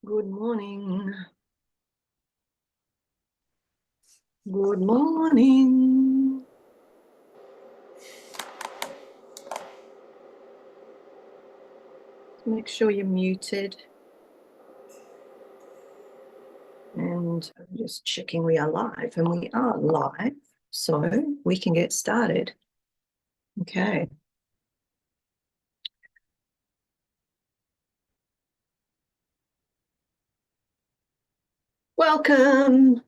Good morning. Good morning. Make sure you're muted. And I'm just checking we are live, and we are live, so we can get started. Okay. Welcome.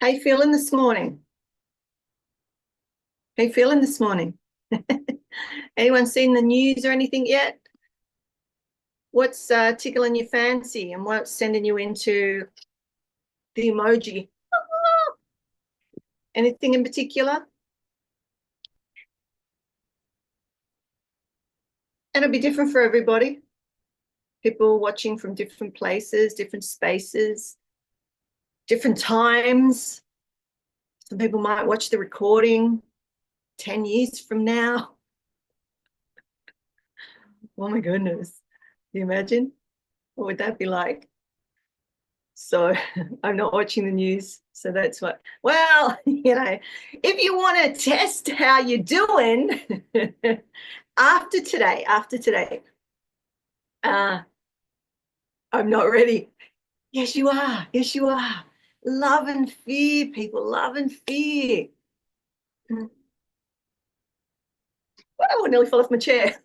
How you feeling this morning? How you feeling this morning? Anyone seen the news or anything yet? What's tickling your fancy and what's sending you into the emoji? Anything in particular? And it'll be different for everybody. People watching from different places, different spaces, different times. Some people might watch the recording 10 years from now. Oh my goodness. Can you imagine? What would that be like? So I'm not watching the news. So that's what, well, if you want to test how you're doing after today, I'm not ready. Yes, you are. Yes, you are. Love and fear, people. Love and fear. Well, I nearly fell off my chair,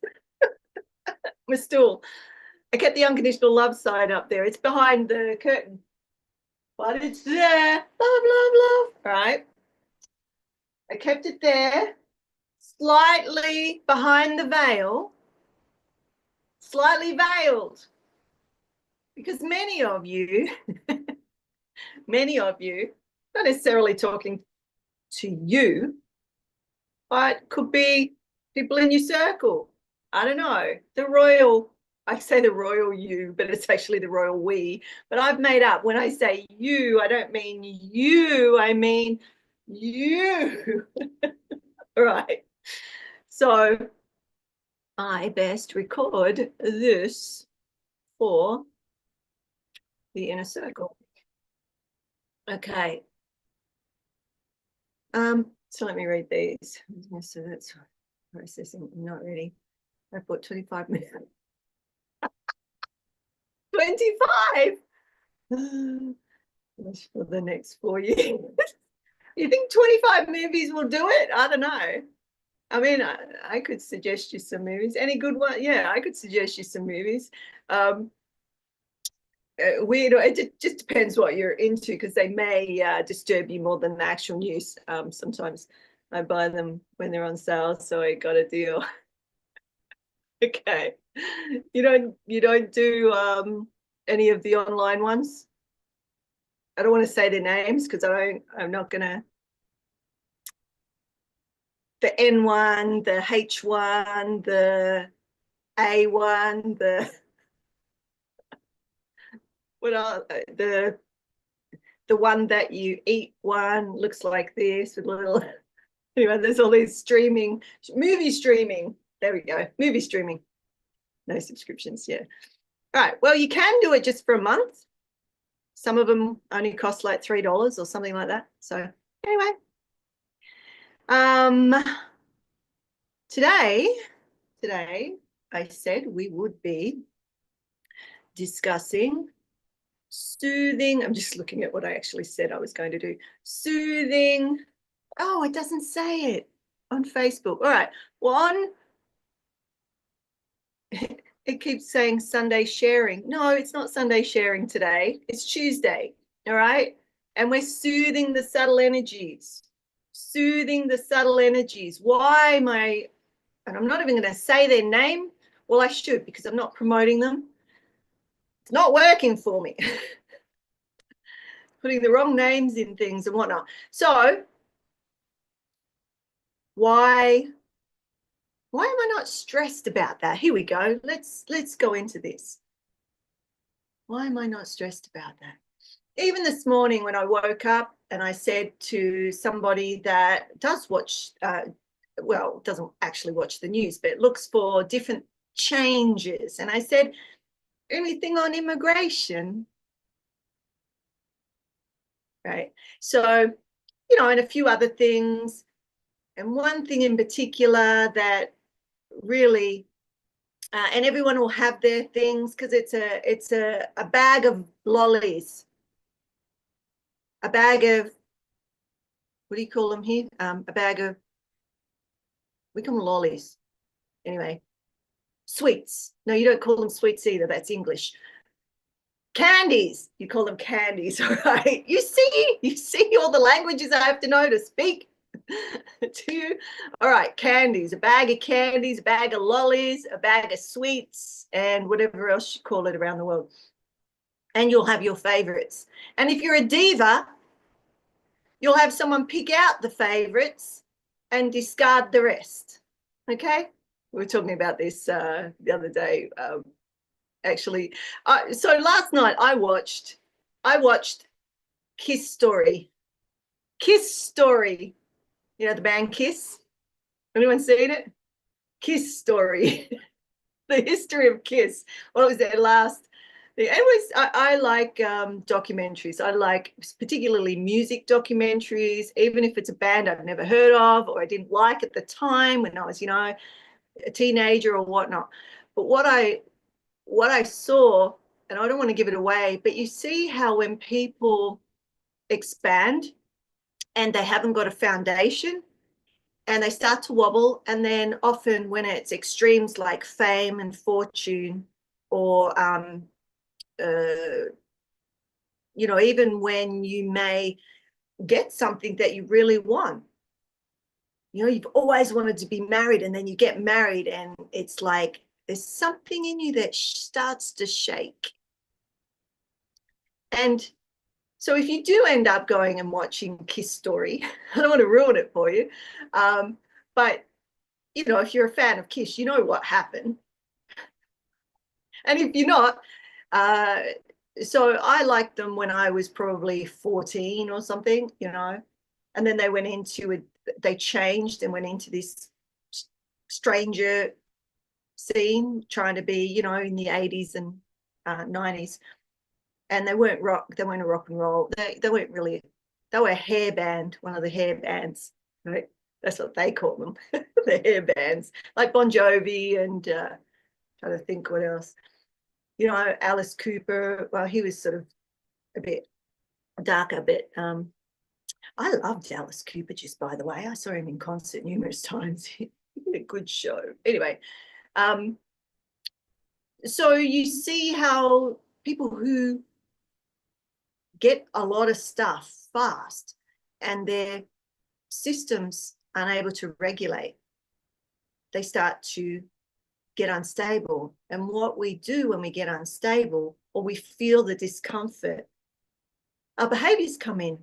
my stool. I kept the unconditional love sign up there. It's behind the curtain, but it's there. Love, love, love. Right. I kept it there, slightly behind the veil, slightly veiled, because many of you, not necessarily talking to you, but could be people in your circle. I don't know. I say the royal you, but it's actually the royal we. But I've made up, when I say you, I don't mean you, I mean you. Right. So I best record this for the inner circle. Okay. So let me read these. So that's processing. I'm not ready. I put 25 minutes. 25 for the next 4 years. You think 25 movies will do it? I don't know. I mean, I could suggest you some movies. Any good one? Yeah, I could suggest you some movies. Weird. It just depends what you're into, because they may disturb you more than the actual news. Sometimes I buy them when they're on sale, so I got a deal. Okay. You don't do any of the online ones? I don't want to say their names because I'm not gonna. The N1, the H1, the A1, what are the one that you eat one looks like this with little. Anyway, there's all these movie streaming. There we go, movie streaming. No subscriptions, yeah. All right, well, you can do it just for a month. Some of them only cost like $3 or something like that. So anyway, today I said we would be discussing soothing. I'm just looking at what I actually said I was going to do. Soothing. Oh, it doesn't say it on Facebook. All right. One, it keeps saying Sunday sharing. No, it's not Sunday sharing today. It's Tuesday. All right. And we're soothing the subtle energies. Soothing the subtle energies. Why am I, and I'm not even going to say their name. Well, I should, because I'm not promoting them. It's not working for me. Putting the wrong names in things and whatnot. So why am I not stressed about that? Here we go. Let's go into this. Why am I not stressed about that? Even this morning when I woke up and I said to somebody that does watch, well, doesn't actually watch the news, but looks for different changes. And I said, anything on immigration? Right. So, you know, and a few other things. And one thing in particular that really, and everyone will have their things because it's a bag of lollies, a bag of, what do you call them here? A bag of, we call them lollies. Anyway, sweets. No, you don't call them sweets either. That's English. Candies. You call them candies, all right? You see all the languages I have to know to speak to you. All right, candies, a bag of candies, a bag of lollies, a bag of sweets, and whatever else you call it around the world. And you'll have your favorites. And if you're a diva, you'll have someone pick out the favorites and discard the rest. Okay? We were talking about this the other day, actually. So last night I watched Kiss Story. Kiss Story. You know the band Kiss? Anyone seen it? Kiss Story. The history of Kiss. What was their last? Anyways, I like documentaries. I like particularly music documentaries, even if it's a band I've never heard of or I didn't like at the time when I was, you know, a teenager or whatnot. But what I saw, and I don't want to give it away, but you see how when people expand and they haven't got a foundation and they start to wobble, and then often when it's extremes like fame and fortune or you know, even when you may get something that you really want, you know, you've always wanted to be married and then you get married and it's like there's something in you that starts to shake. And so if you do end up going and watching Kiss Story, I don't want to ruin it for you, but you know, if you're a fan of Kiss, you know what happened. And if you're not, so I liked them when I was probably 14 or something, you know, and then they went into it, they changed and went into this stranger scene, trying to be, you know, in the 80s and 90s. And they weren't a rock and roll. They weren't really, they were a hair band, one of the hair bands, right? That's what they call them, the hair bands, like Bon Jovi and trying to think what else. You know, Alice Cooper, well, he was sort of a bit darker, but I loved Alice Cooper, just by the way. I saw him in concert numerous times. He did a good show. Anyway, so you see how people who get a lot of stuff fast and their systems unable to regulate, they start to get unstable. And what we do when we get unstable or we feel the discomfort, our behaviors come in.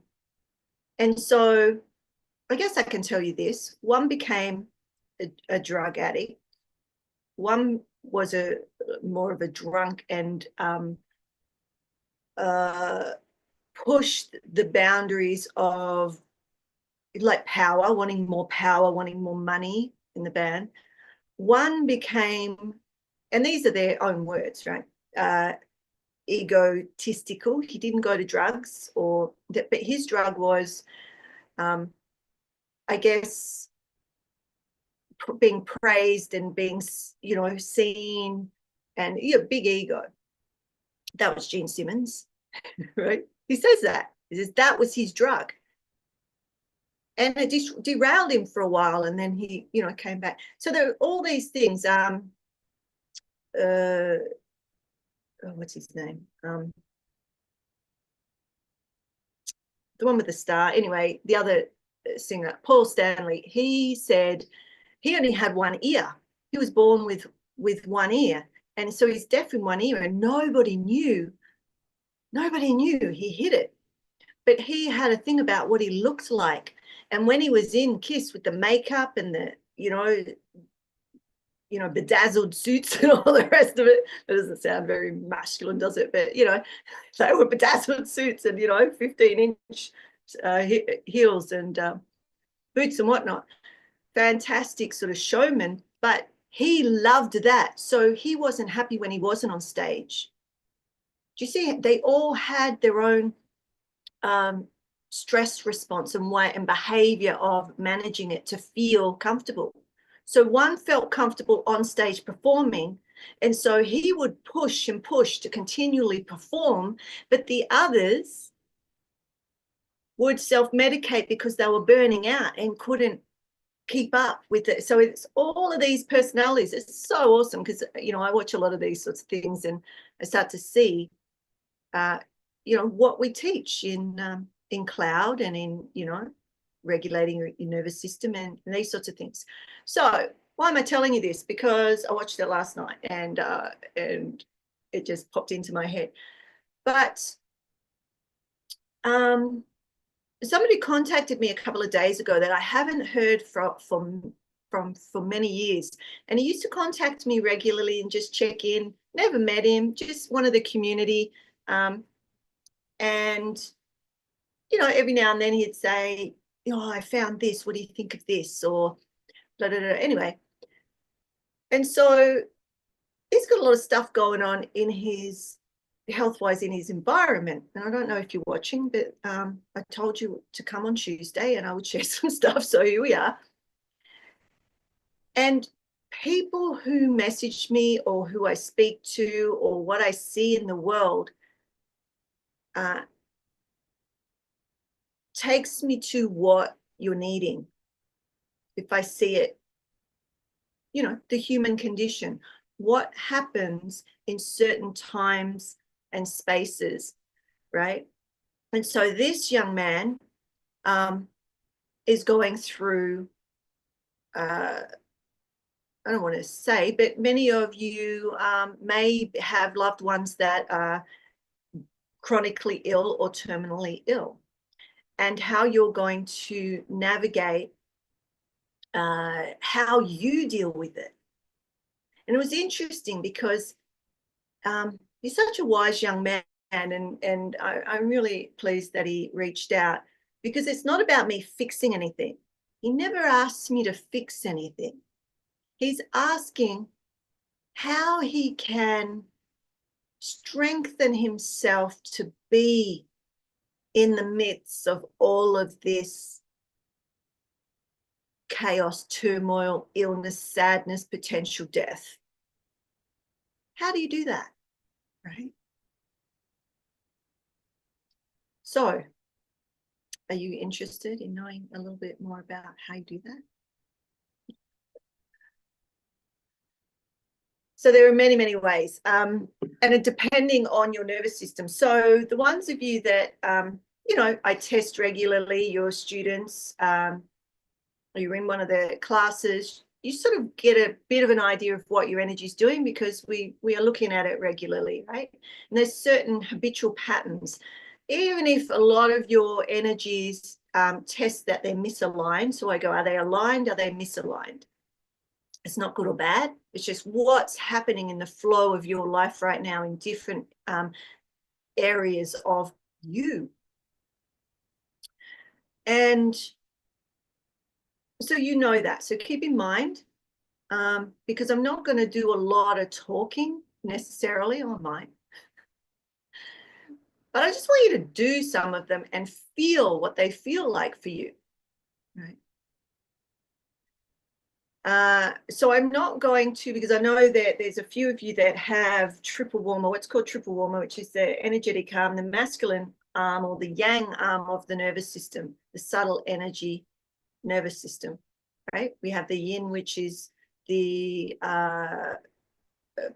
And so I guess I can tell you this. One became a drug addict. One was more of a drunk and pushed the boundaries of like power, wanting more money in the band. One became, and these are their own words, right? Egotistical. He didn't go to drugs, but his drug was, I guess, being praised and being, you know, seen, and big ego. That was Gene Simmons, right? He says that. He says that was his drug. And it derailed him for a while, and then he, you know, came back. So there are all these things. What's his name? The one with the star. Anyway, the other singer, Paul Stanley, he said he only had one ear. He was born with one ear. And so he's deaf in one ear, and nobody knew he hid it. But he had a thing about what he looked like. And when he was in Kiss with the makeup and the, you know, bedazzled suits and all the rest of it, that doesn't sound very masculine, does it? But, you know, they were bedazzled suits and, you know, 15-inch heels and boots and whatnot. Fantastic sort of showman, but he loved that. So he wasn't happy when he wasn't on stage. Do you see? They all had their own stress response and way and behavior of managing it to feel comfortable. So one felt comfortable on stage performing, and so he would push and push to continually perform, but the others would self-medicate because they were burning out and couldn't keep up with it. So it's all of these personalities. It's so awesome because, you know, I watch a lot of these sorts of things and I start to see, you know, what we teach in cloud and in, you know, regulating your nervous system and these sorts of things. So why am I telling you this? Because I watched it last night and it just popped into my head. But somebody contacted me a couple of days ago that I haven't heard from for many years, and he used to contact me regularly and just check in. Never met him, just one of the community, and you know, every now and then he'd say, "Oh, I found this. What do you think of this?" Or blah, blah, blah. Anyway, and so he's got a lot of stuff going on in his health-wise in his environment. And I don't know if you're watching, but I told you to come on Tuesday and I would share some stuff. So here we are. And people who message me or who I speak to or what I see in the world takes me to what you're needing. If I see it, you know, the human condition, what happens in certain times and spaces, right? And so this young man is going through, I don't want to say, but many of you may have loved ones that are chronically ill or terminally ill, and how you're going to navigate how you deal with it. And it was interesting because he's such a wise young man, and I'm really pleased that he reached out, because it's not about me fixing anything. He never asks me to fix anything. He's asking how he can strengthen himself to be in the midst of all of this chaos, turmoil, illness, sadness, potential death. How do you do that, right? So, are you interested in knowing a little bit more about how you do that? So there are many, many ways, and depending on your nervous system. So the ones of you that, you know, I test regularly, your students, you're in one of the classes, you sort of get a bit of an idea of what your energy is doing, because we are looking at it regularly, right? And there's certain habitual patterns. Even if a lot of your energies test that they're misaligned, so I go, are they aligned? Are they misaligned? It's not good or bad. It's just what's happening in the flow of your life right now in different areas of you. And so you know that. So keep in mind, because I'm not going to do a lot of talking necessarily on mine, but I just want you to do some of them and feel what they feel like for you, right? So I'm not going to, because I know that there's a few of you that have triple warmer, what's called triple warmer, which is the energetic arm, the masculine arm or the yang arm of the nervous system, the subtle energy nervous system, right? We have the yin, which is the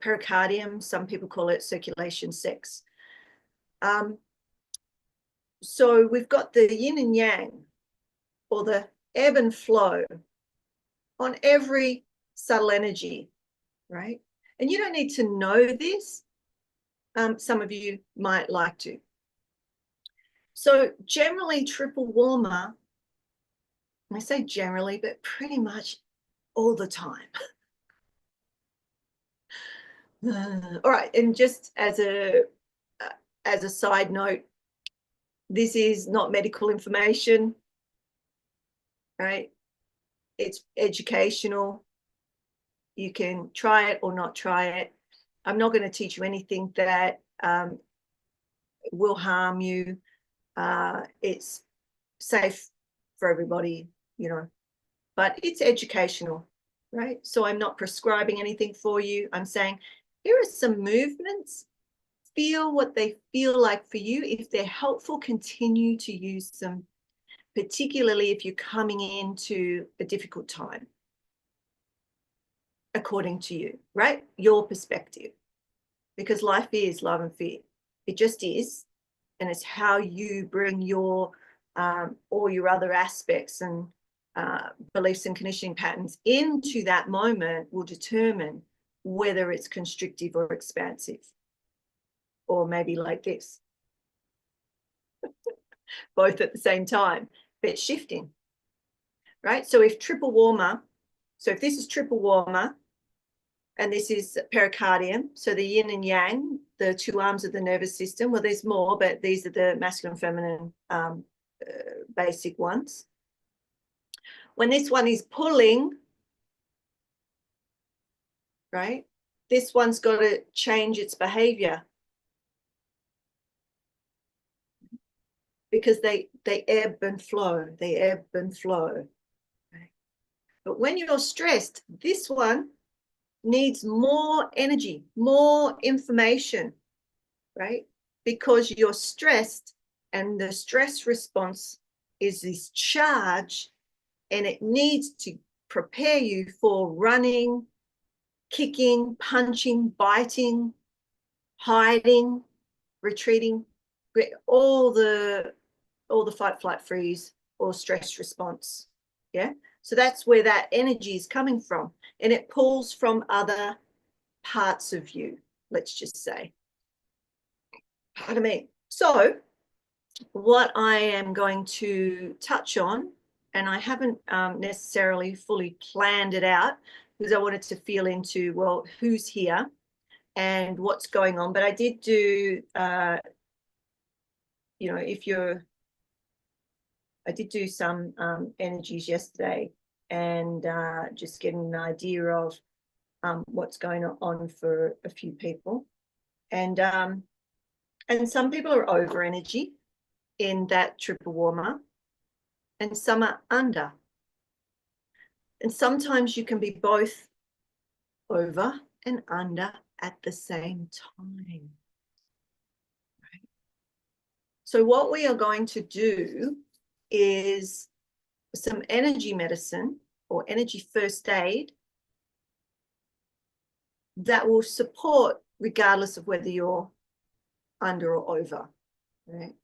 pericardium. Some people call it circulation sex. So we've got the yin and yang, or the ebb and flow on every subtle energy, right? And you don't need to know this. Some of you might like to. So generally, triple warmer, I say generally, but pretty much all the time. All right, and just as a side note, this is not medical information, right? It's educational. You can try it or not try it. I'm not going to teach you anything that will harm you. It's safe for everybody, you know, but it's educational, right? So I'm not prescribing anything for you. I'm saying here are some movements. Feel what they feel like for you. If they're helpful, continue to use them, particularly if you're coming into a difficult time, according to you, right? Your perspective, because life is love and fear. It just is. And it's how you bring your all your other aspects and beliefs and conditioning patterns into that moment will determine whether it's constrictive or expansive, or maybe like this, both at the same time, but shifting, right? So if this is triple warmer, and this is pericardium, so the yin and yang, the two arms of the nervous system. Well, there's more, but these are the masculine, feminine, basic ones. When this one is pulling, right, this one's got to change its behavior, because they ebb and flow. They ebb and flow. Right? But when you're stressed, this one needs more energy, more information, right? Because you're stressed, and the stress response is this charge, and it needs to prepare you for running, kicking, punching, biting, hiding, retreating, all the fight, flight, freeze, or stress response. Yeah. So that's where that energy is coming from. And it pulls from other parts of you, let's just say. Pardon me. So what I am going to touch on, and I haven't necessarily fully planned it out, because I wanted to feel into, well, who's here and what's going on. But I did do, you know, I did do some energies yesterday, and just getting an idea of what's going on for a few people. And some people are over energy in that triple warmer, and some are under. And sometimes you can be both over and under at the same time. Right? So what we are going to do is some energy medicine or energy first aid that will support regardless of whether you're under or over. Right?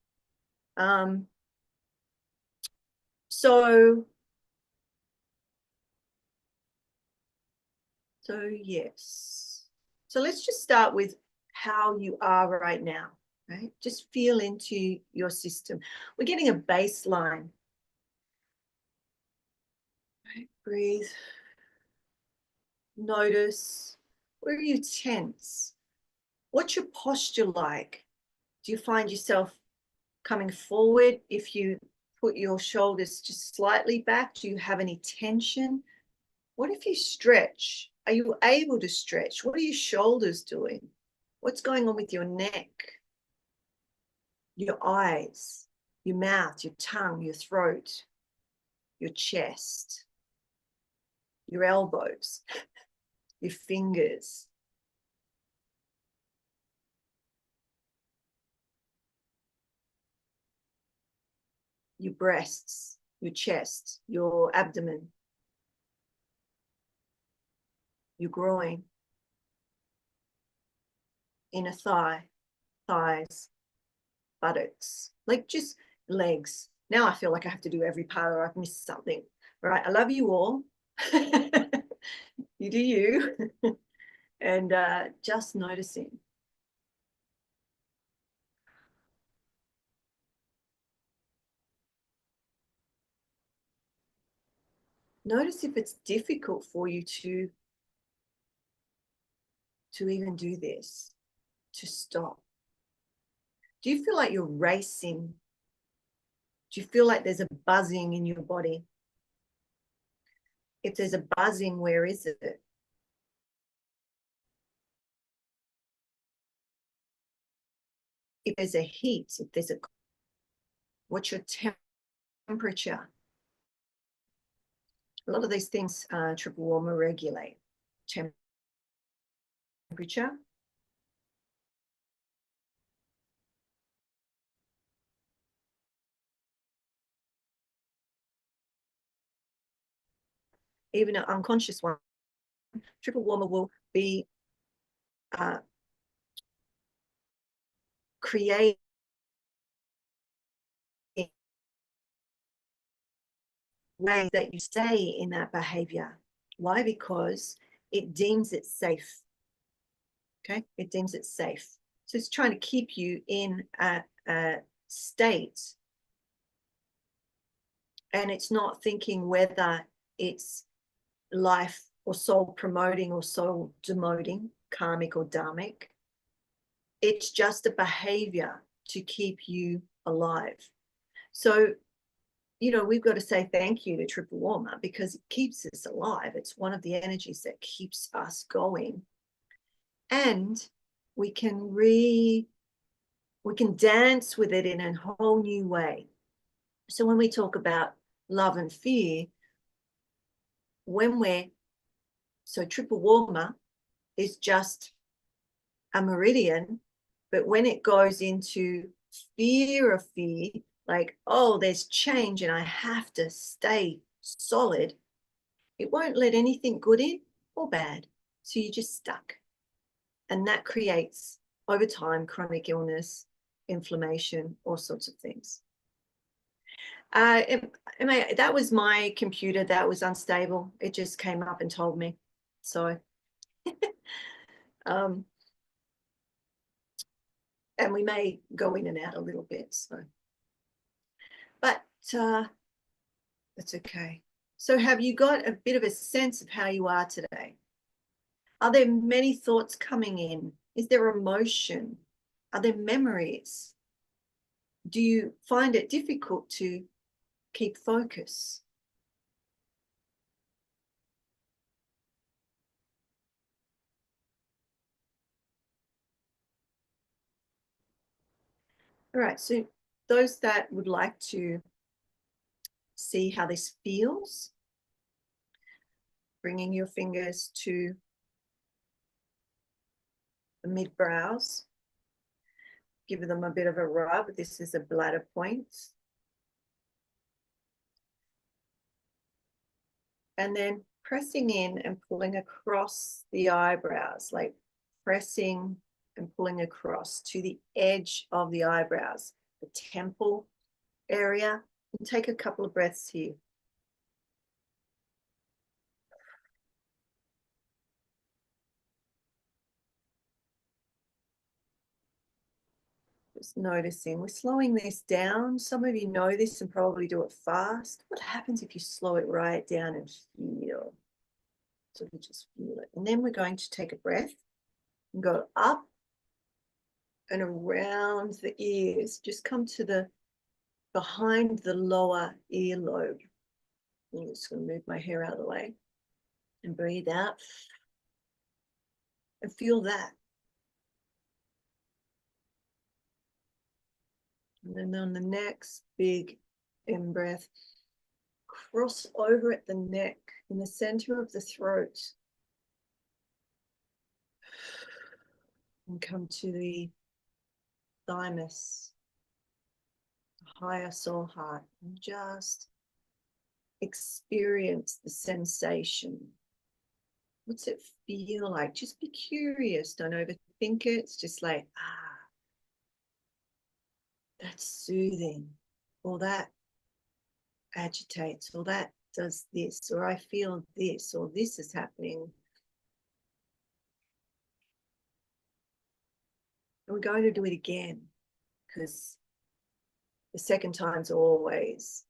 So yes. So let's just start with how you are right now, right? Just feel into your system. We're getting a baseline. Right? Breathe. Notice, where are you tense? What's your posture like? Do you find yourself coming forward if you put your shoulders just slightly back? Do you have any tension? What if you stretch? Are you able to stretch? What are your shoulders doing? What's going on with your neck, your eyes, your mouth, your tongue, your throat, your chest, your elbows, your fingers? Your breasts, your chest, your abdomen, your groin, inner thigh, thighs, buttocks, like just legs. Now I feel like I have to do every part or I've missed something. All right, I love you all. You do you. And just noticing. Notice if it's difficult for you to even do this, to stop. Do you feel like you're racing? Do you feel like there's a buzzing in your body? If there's a buzzing, where is it? if there's a heat, if there's a, what's your temperature? A lot of these things triple warmer regulate. Temperature. Even an unconscious one, triple warmer will be creating ways that you stay in that behavior. Why? Because it deems it safe. Okay, it deems it safe. So it's trying to keep you in a state, and it's not thinking whether it's life or soul promoting or soul demoting, karmic or dharmic. It's just a behavior to keep you alive. So, you know, we've got to say thank you to triple warmer because it keeps us alive. It's one of the energies that keeps us going. And we can dance with it in a whole new way. So when we talk about love and fear, so triple warmer is just a meridian, but when it goes into fear of fear, like, oh, there's change and I have to stay solid, it won't let anything good in or bad. So you're just stuck. And that creates, over time, chronic illness, inflammation, all sorts of things. That was my computer that was unstable. It just came up and told me. So, and we may go in and out a little bit. So, but that's okay. So have you got a bit of a sense of how you are today? Are there many thoughts coming in? Is there emotion? Are there memories? Do you find it difficult to keep focus? All right, so those that would like to see how this feels, bringing your fingers to the mid-brows, give them a bit of a rub. This is a bladder point. And then pressing in and pulling across the eyebrows, like pressing and pulling across to the edge of the eyebrows, the temple area. And take a couple of breaths here. Just noticing, we're slowing this down. Some of you know this and probably do it fast. What happens if you slow it right down and feel? So we just feel it. And then we're going to take a breath and go up and around the ears. Just come to the behind the lower earlobe. I'm just going to move my hair out of the way and breathe out and feel that. And then on the next big in-breath, cross over at the neck in the center of the throat and come to the thymus, higher soul heart, and just experience the sensation. What's it feel like? Just be curious. Don't overthink it. It's just like, that's soothing, or that agitates, or that does this, or I feel this, or this is happening. And we're going to do it again because the second time's always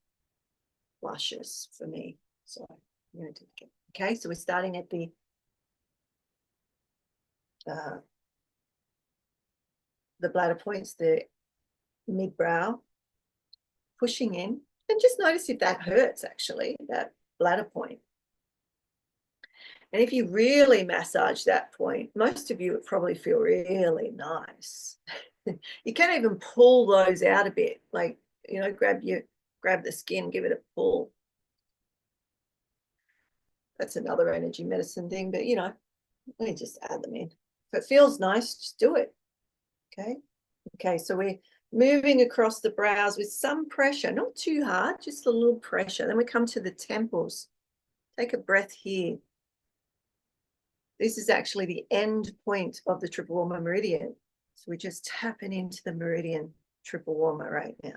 luscious for me. So I'm going to do it again. Okay, so we're starting at the bladder points, the mid-brow, pushing in, and just notice if that hurts, actually, that bladder point. And if you really massage that point, most of you would probably feel really nice. You can't even pull those out a bit, like, you know, grab the skin, give it a pull. That's another energy medicine thing, but you know, let me just add them in. If it feels nice, just do it. Okay. Okay, so we're moving across the brows with some pressure, not too hard, just a little pressure. Then we come to the temples. Take a breath here. This is actually the end point of the triple warmer meridian. So we're just tapping into the meridian triple warmer right now.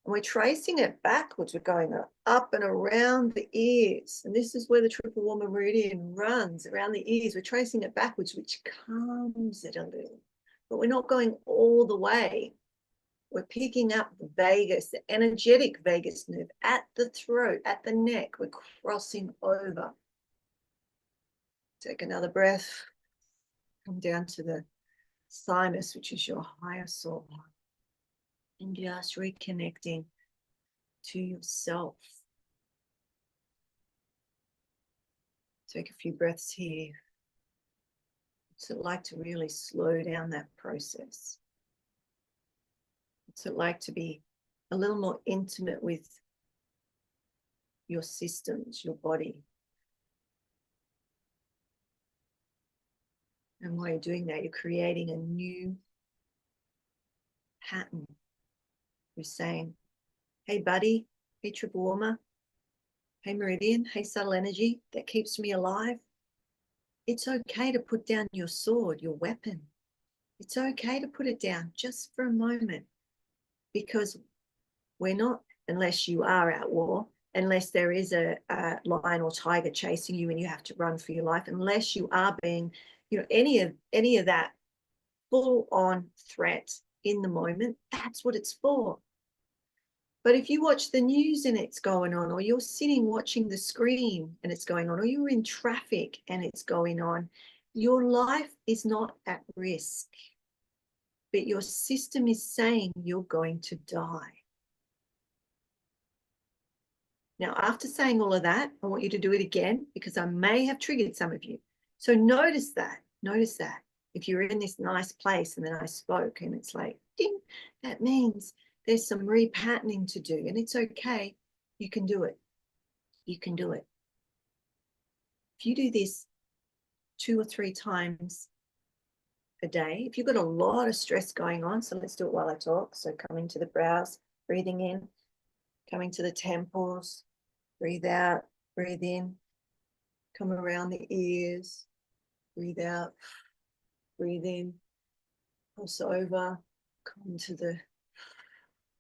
And we're tracing it backwards. We're going up and around the ears. And this is where the triple warmer meridian runs around the ears. We're tracing it backwards, which calms it a little. But we're not going all the way. We're picking up the vagus, the energetic vagus nerve at the throat, at the neck. We're crossing over. Take another breath. Come down to the thymus, which is your higher soul. And just reconnecting to yourself. Take a few breaths here. What's it like to really slow down that process? What's it like to be a little more intimate with your systems, your body? And while you're doing that, you're creating a new pattern. You're saying, hey, buddy, hey, triple warmer, hey, meridian, hey, subtle energy that keeps me alive. It's okay to put down your sword, your weapon. It's okay to put it down just for a moment, because we're not, unless you are at war, unless there is a lion or tiger chasing you and you have to run for your life, unless you are being, you know, any of that full on threat in the moment, that's what it's for. But if you watch the news and it's going on, or you're sitting watching the screen and it's going on, or you're in traffic and it's going on, your life is not at risk, but your system is saying you're going to die. Now, after saying all of that, I want you to do it again, because I may have triggered some of you. So notice that. If you're in this nice place and then I spoke and it's like, ding, that means there's some repatterning to do, and it's okay. You can do it. You can do it. If you do this 2 or 3 times a day, if you've got a lot of stress going on, so let's do it while I talk. So coming to the brows, breathing in, coming to the temples, breathe out, breathe in, come around the ears, breathe out, breathe in, cross over, come to the,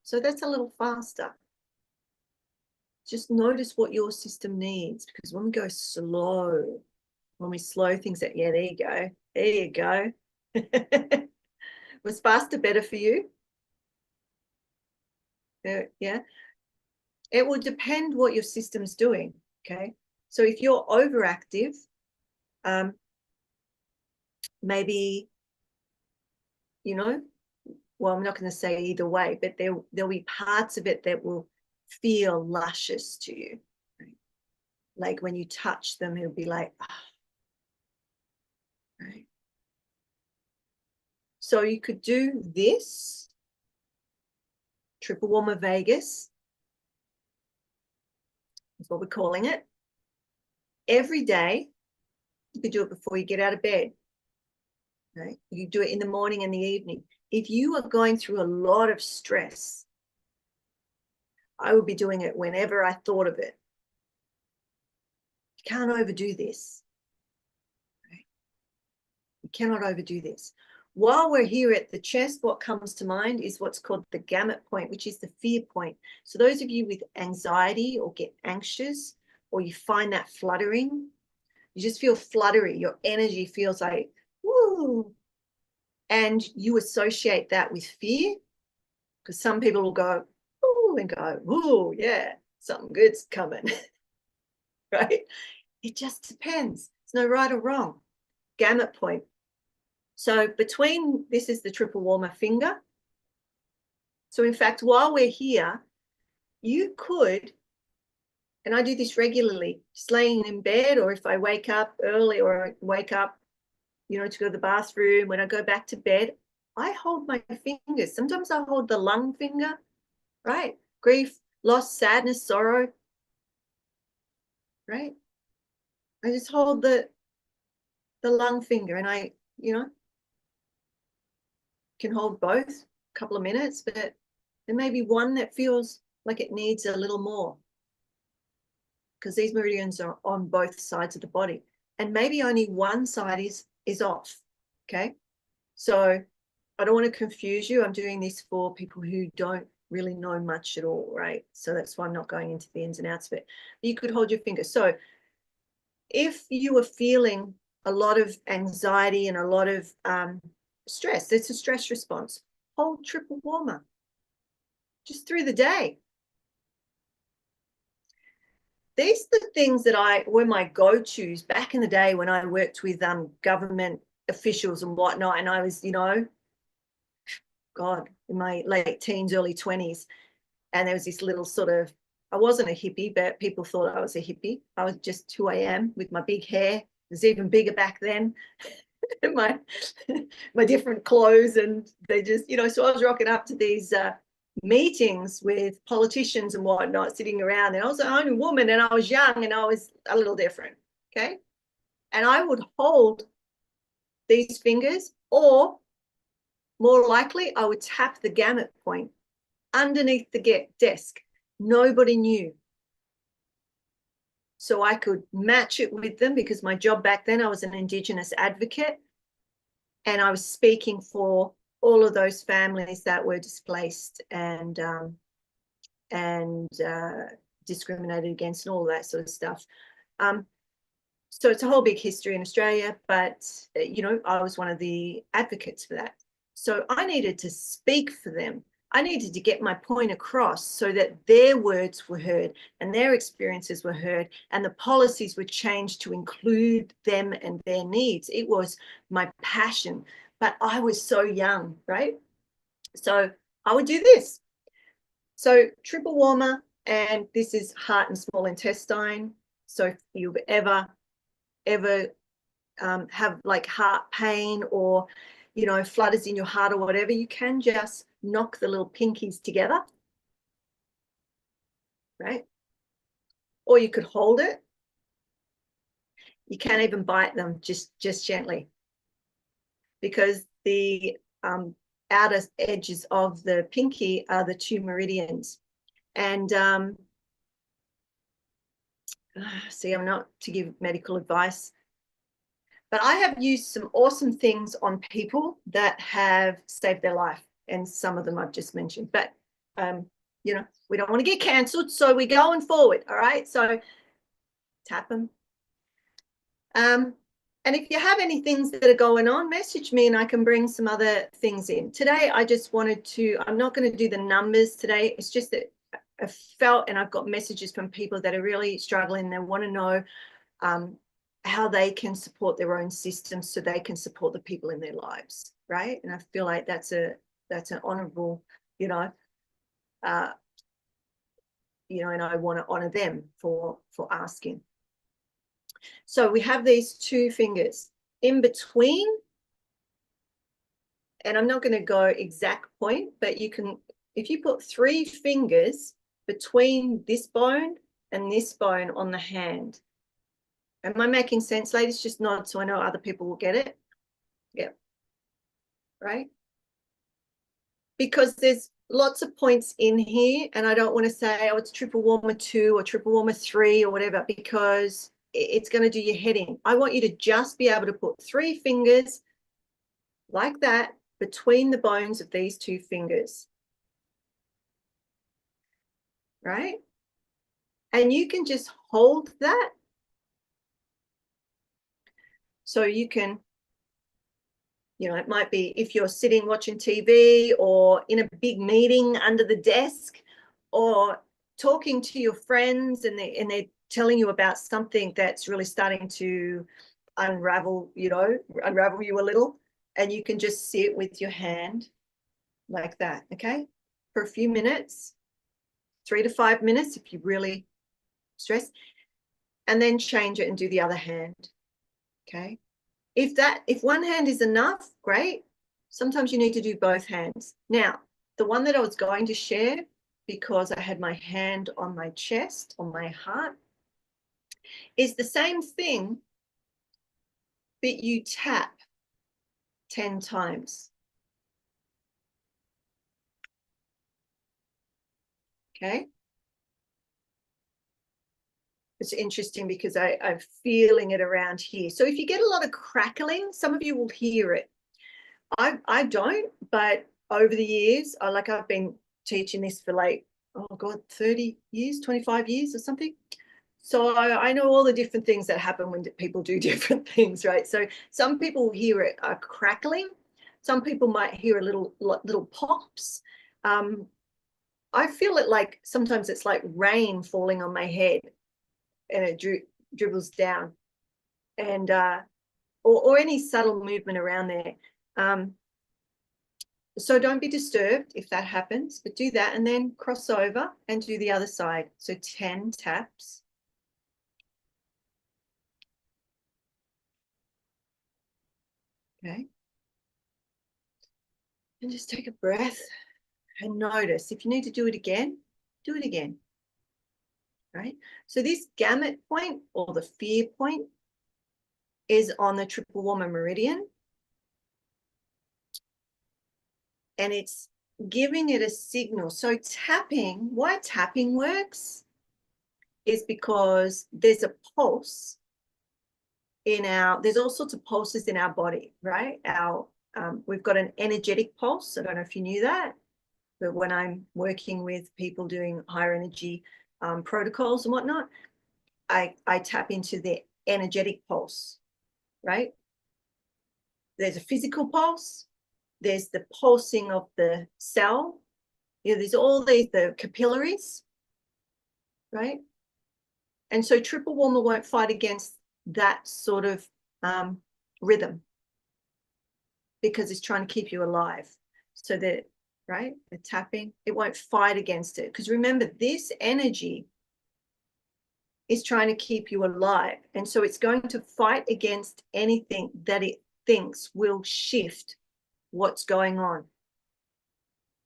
so that's a little faster. Just notice what your system needs, because when we go slow, when we slow things out, yeah, there you go. There you go. Was faster better for you? Yeah. It will depend what your system's doing, okay? So if you're overactive, maybe, you know, well, I'm not going to say either way, but there'll be parts of it that will feel luscious to you. Right? Like when you touch them, it'll be like, oh. Right? So you could do this, triple warmer vagus, is what we're calling it. Every day, you could do it before you get out of bed. Right? You do it in the morning and the evening. If you are going through a lot of stress, I would be doing it whenever I thought of it. You can't overdo this. Right? You cannot overdo this. While we're here at the chest, what comes to mind is what's called the gamut point, which is the fear point. So those of you with anxiety or get anxious, or you find that fluttering, you just feel fluttery, your energy feels like, woo, and you associate that with fear, because some people will go, ooh, and go, ooh, yeah, something good's coming, right? It just depends. There's no right or wrong. Gamut point. So between, this is the triple warmer finger. So in fact, while we're here, you could, and I do this regularly, just laying in bed, or if I wake up early or I wake up, you know, to go to the bathroom, when I go back to bed, I hold my fingers. Sometimes I hold the lung finger, right? Grief, loss, sadness, sorrow, right? I just hold the lung finger, and I, can hold both a couple of minutes, but there may be one that feels like it needs a little more, because these meridians are on both sides of the body, and maybe only one side is off. Okay, so I don't want to confuse you. I'm doing this for people who don't really know much at all, right? So that's why I'm not going into the ins and outs of it. You could hold your finger. So if you are feeling a lot of anxiety and a lot of stress, it's a stress response, hold triple warmer just through the day. These are the things that were my go-tos back in the day when I worked with government officials and whatnot, and I was, God, in my late teens, early 20s, and there was this little sort of, I wasn't a hippie, but people thought I was a hippie. I was just who I am with my big hair. It was even bigger back then. my my different clothes, and they just, so I was rocking up to these meetings with politicians and whatnot, sitting around, and I was the only woman, and I was young, and I was a little different. Okay, and I would hold these fingers, or more likely I would tap the gamut point underneath the desk. Nobody knew. So I could match it with them, because my job back then, I was an Indigenous advocate, and I was speaking for all of those families that were displaced and discriminated against and all of that sort of stuff. So it's a whole big history in Australia, but, I was one of the advocates for that. So I needed to speak for them. I needed to get my point across so that their words were heard and their experiences were heard, and the policies were changed to include them and their needs. It was my passion, but I was so young, right? So I would do this. So triple warmer, and this is heart and small intestine. So if you've ever have like heart pain, or flutters in your heart or whatever, you can just knock the little pinkies together, right? Or you could hold it. You can't even bite them, just gently, because the outer edges of the pinky are the two meridians. And see, I'm not to give medical advice, but I have used some awesome things on people that have saved their life, and some of them I've just mentioned. But we don't want to get cancelled, so we're going forward. All right, so tap them. And if you have any things that are going on, message me and I can bring some other things in. Today, I just wanted to, I'm not going to do the numbers today. It's just that I felt, and I've got messages from people that are really struggling. They want to know how they can support their own systems so they can support the people in their lives, right? And I feel like that's an honorable, and I want to honor them for asking. So we have these two fingers in between, and I'm not going to go exact point, but you can, if you put 3 fingers between this bone and this bone on the hand. Am I making sense, ladies? Just nod so I know other people will get it. Yeah. Right? Because there's lots of points in here, and I don't want to say, oh, it's triple warmer 2 or triple warmer 3 or whatever, because it's going to do your head in. I want you to just be able to put 3 fingers like that between the bones of these 2 fingers, right? And you can just hold that. So you can, it might be if you're sitting watching TV, or in a big meeting under the desk, or talking to your friends, and they're telling you about something that's really starting to unravel you a little, and you can just sit with your hand like that, okay, for a few minutes, 3 to 5 minutes if you really stress, and then change it and do the other hand. Okay, if one hand is enough, great. Sometimes you need to do both hands. Now, the one that I was going to share, because I had my hand on my chest, on my heart, is the same thing, but you tap 10 times. Okay. It's interesting because I'm feeling it around here. So if you get a lot of crackling, some of you will hear it. I don't, but over the years, I've been teaching this for like, oh God, 30 years, 25 years or something. So I know all the different things that happen when people do different things, right? So some people hear it crackling. Some people might hear a little pops. I feel it like sometimes it's like rain falling on my head, and it dribbles down, and or any subtle movement around there. So don't be disturbed if that happens, but do that and then cross over and do the other side. So 10 taps. Okay. And just take a breath and notice. If you need to do it again, do it again. Right? So this gamut point, or the fear point, is on the triple warmer meridian. And it's giving it a signal. So tapping, why tapping works is because there's a pulse in there's all sorts of pulses in our body, right? We've got an energetic pulse. I don't know if you knew that, but when I'm working with people doing higher energy protocols and whatnot, I tap into the energetic pulse, right? There's a physical pulse. There's the pulsing of the cell. There's all the capillaries, right? And so triple warmer won't fight against that sort of rhythm, because it's trying to keep you alive. So that, right, the tapping, it won't fight against it. Because remember, this energy is trying to keep you alive. And so it's going to fight against anything that it thinks will shift what's going on.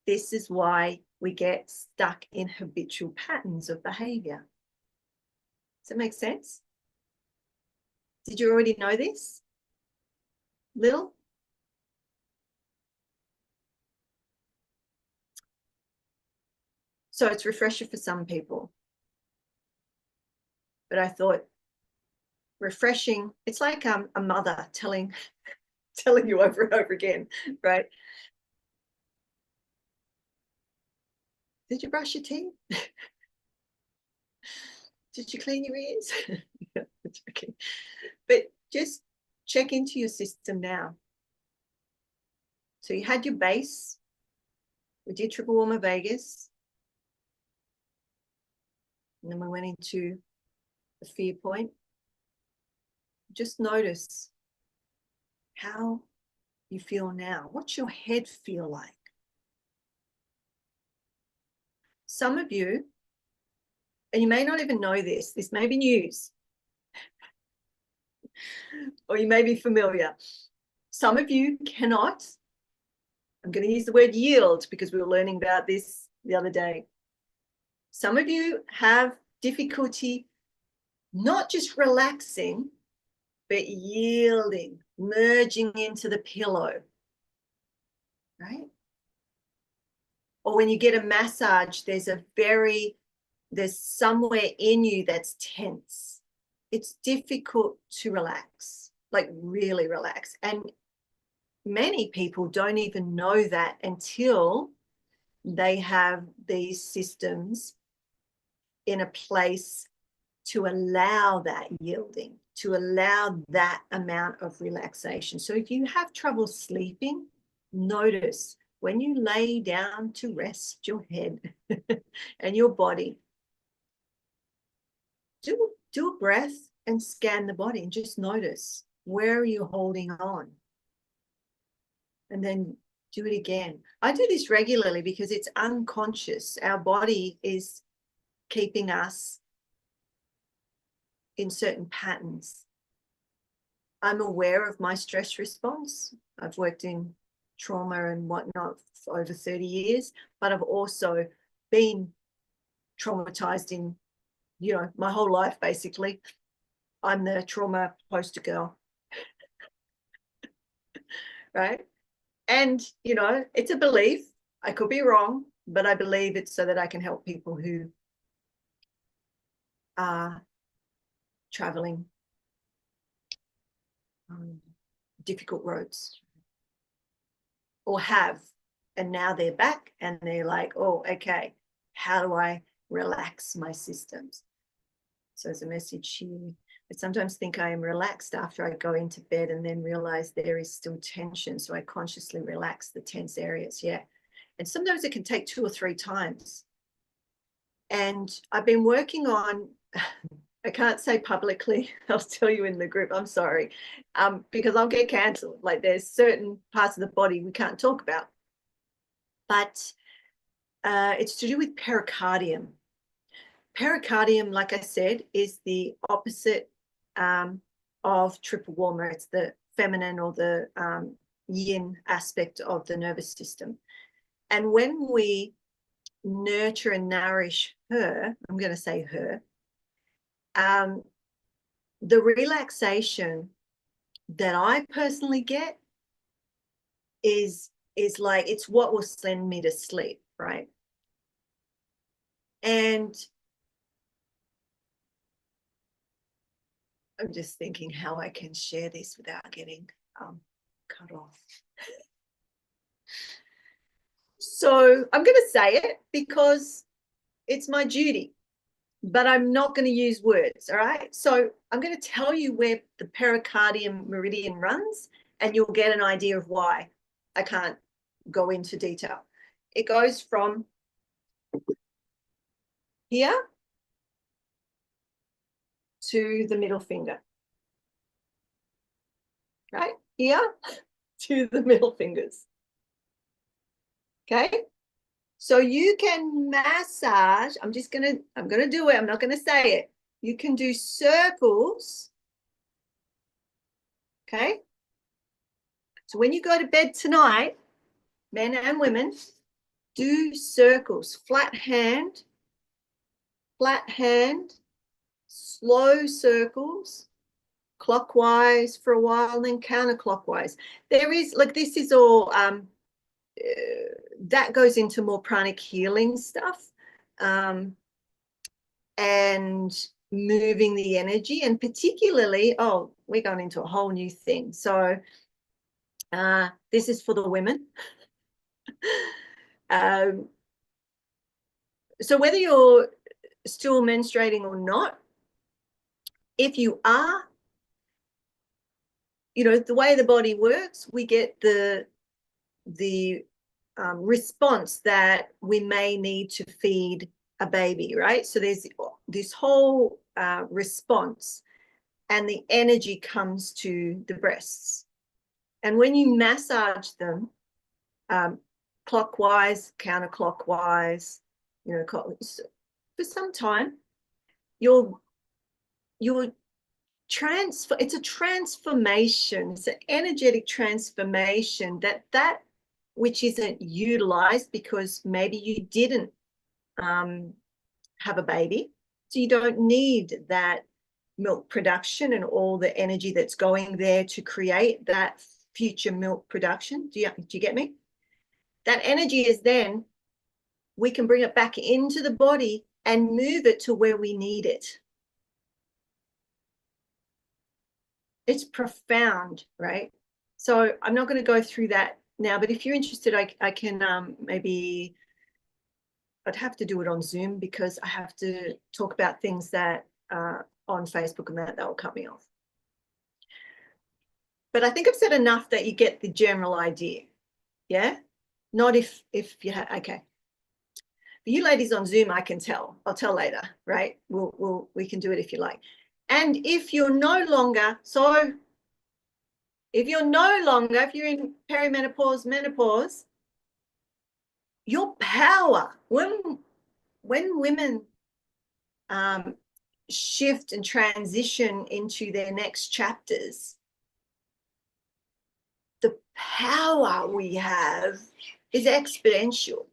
This is why we get stuck in habitual patterns of behavior. Does that make sense? Did you already know this? Little? So it's refresher for some people. But I thought refreshing, it's like a mother telling you over and over again, right? Did you brush your teeth? Did you clean your ears? Yeah, it's okay. But just check into your system now. So you had your base. We did triple warmer vagus. And then we went into the fear point. Just notice how you feel now. What's your head feel like? Some of you, and you may not even know this may be news, or you may be familiar. Some of you cannot, I'm going to use the word yield because we were learning about this the other day. Some of you have difficulty not just relaxing, but yielding, merging into the pillow, right? Or when you get a massage, there's somewhere in you that's tense. It's difficult to relax, like really relax. And many people don't even know that until they have these systems in a place to allow that yielding, to allow that amount of relaxation. So if you have trouble sleeping, notice when you lay down to rest your head and your body, do a breath and scan the body and just notice, where are you holding on? And then do it again. I do this regularly because it's unconscious. Our body is keeping us in certain patterns. I'm aware of my stress response. I've worked in trauma and whatnot for over 30 years, but I've also been traumatized in, you know, my whole life, basically. I'm the trauma poster girl, right? And, you know, it's a belief. I could be wrong, but I believe it's so that I can help people who are traveling difficult roads or have, and now they're back and they're like, oh, okay, how do I relax my systems? So there's a message here. I sometimes think I am relaxed after I go into bed and then realize there is still tension. So I consciously relax the tense areas. Yeah. And sometimes it can take 2 or 3 times. And I've been working on, I can't say publicly, I'll tell you in the group, I'm sorry, because I'll get cancelled. Like there's certain parts of the body we can't talk about. But it's to do with pericardium. Pericardium, like I said, is the opposite of triple warmer. It's the feminine or the yin aspect of the nervous system. And when we nurture and nourish her, I'm going to say her, the relaxation that I personally get is like, it's what will send me to sleep, right? And I'm just thinking how I can share this without getting cut off. So I'm going to say it because it's my duty, but I'm not going to use words, all right? So I'm going to tell you where the pericardium meridian runs, and you'll get an idea of why. I can't go into detail. It goes from here to the middle finger, right? Here to the middle fingers. Okay, so you can massage. I'm gonna do it. I'm not gonna say it. You can do circles. Okay, so when you go to bed tonight, men and women, do circles. Flat hand, slow circles, clockwise for a while, then counterclockwise. There is, like, this is all that goes into more pranic healing stuff, and moving the energy, and particularly, oh, we're going into a whole new thing. So this is for the women. So whether you're still menstruating or not, if you are, you know, the way the body works, we get the response that we may need to feed a baby, right? So there's this whole response, and the energy comes to the breasts. And when you massage them, clockwise, counterclockwise, you know, for some time, you're it's a transformation. It's an energetic transformation that which isn't utilized because maybe you didn't have a baby, so you don't need that milk production and all the energy that's going there to create that future milk production. Do you get me? That energy is then, we can bring it back into the body and move it to where we need it. It's profound, right? So I'm not going to go through that now, but if you're interested, I can maybe, I'd have to do it on Zoom because I have to talk about things that are on Facebook and that will cut me off. But I think I've said enough that you get the general idea. Yeah? Not if you have, okay. For you ladies on Zoom, I can tell. I'll tell later, right? We can do it if you like. And if you're no longer, so if you're no longer, if you're in perimenopause, menopause, your power, when women shift and transition into their next chapters, the power we have is exponential.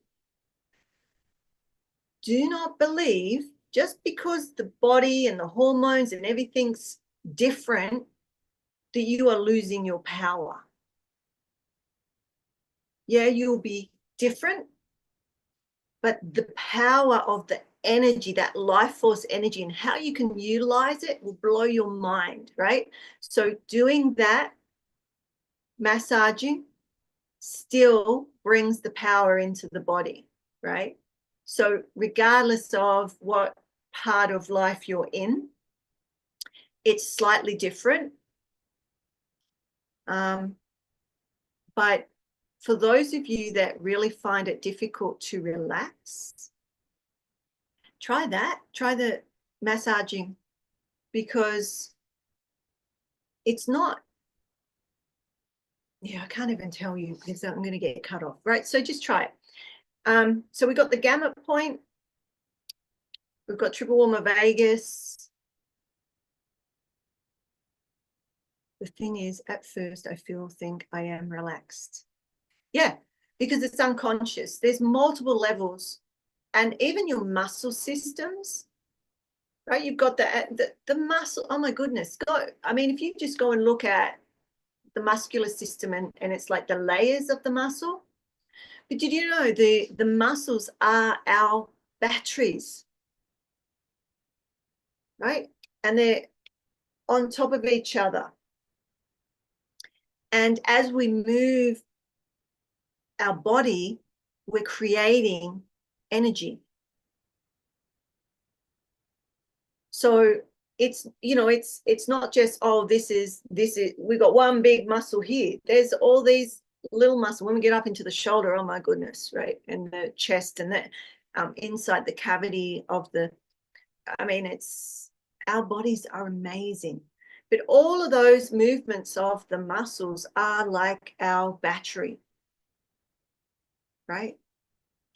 Do not believe just because the body and the hormones and everything's different that you are losing your power. Yeah, you'll be different, but the power of the energy, that life force energy, and how you can utilize it will blow your mind, right? So doing that, massaging, still brings the power into the body, right? So regardless of what part of life you're in, it's slightly different. But for those of you that really find it difficult to relax, try that. Try the massaging, because it's not, yeah, I can't even tell you because I'm going to get cut off, right? So just try it. So we got the gamut point. We've got triple warmer vagus. The thing is, at first, I think I am relaxed. Yeah, because it's unconscious. There's multiple levels, and even your muscle systems, right? You've got the muscle. Oh my goodness, go! I mean, if you just go and look at the muscular system, and it's like the layers of the muscle. But did you know the muscles are our batteries, right? And they're on top of each other. And as we move our body, we're creating energy. So it's, you know, it's not just, oh, this is we got one big muscle here. There's all these little muscle. When we get up into the shoulder, oh my goodness, right? And the chest, and that inside the cavity of the, I mean, it's, our bodies are amazing. But all of those movements of the muscles are like our battery, right?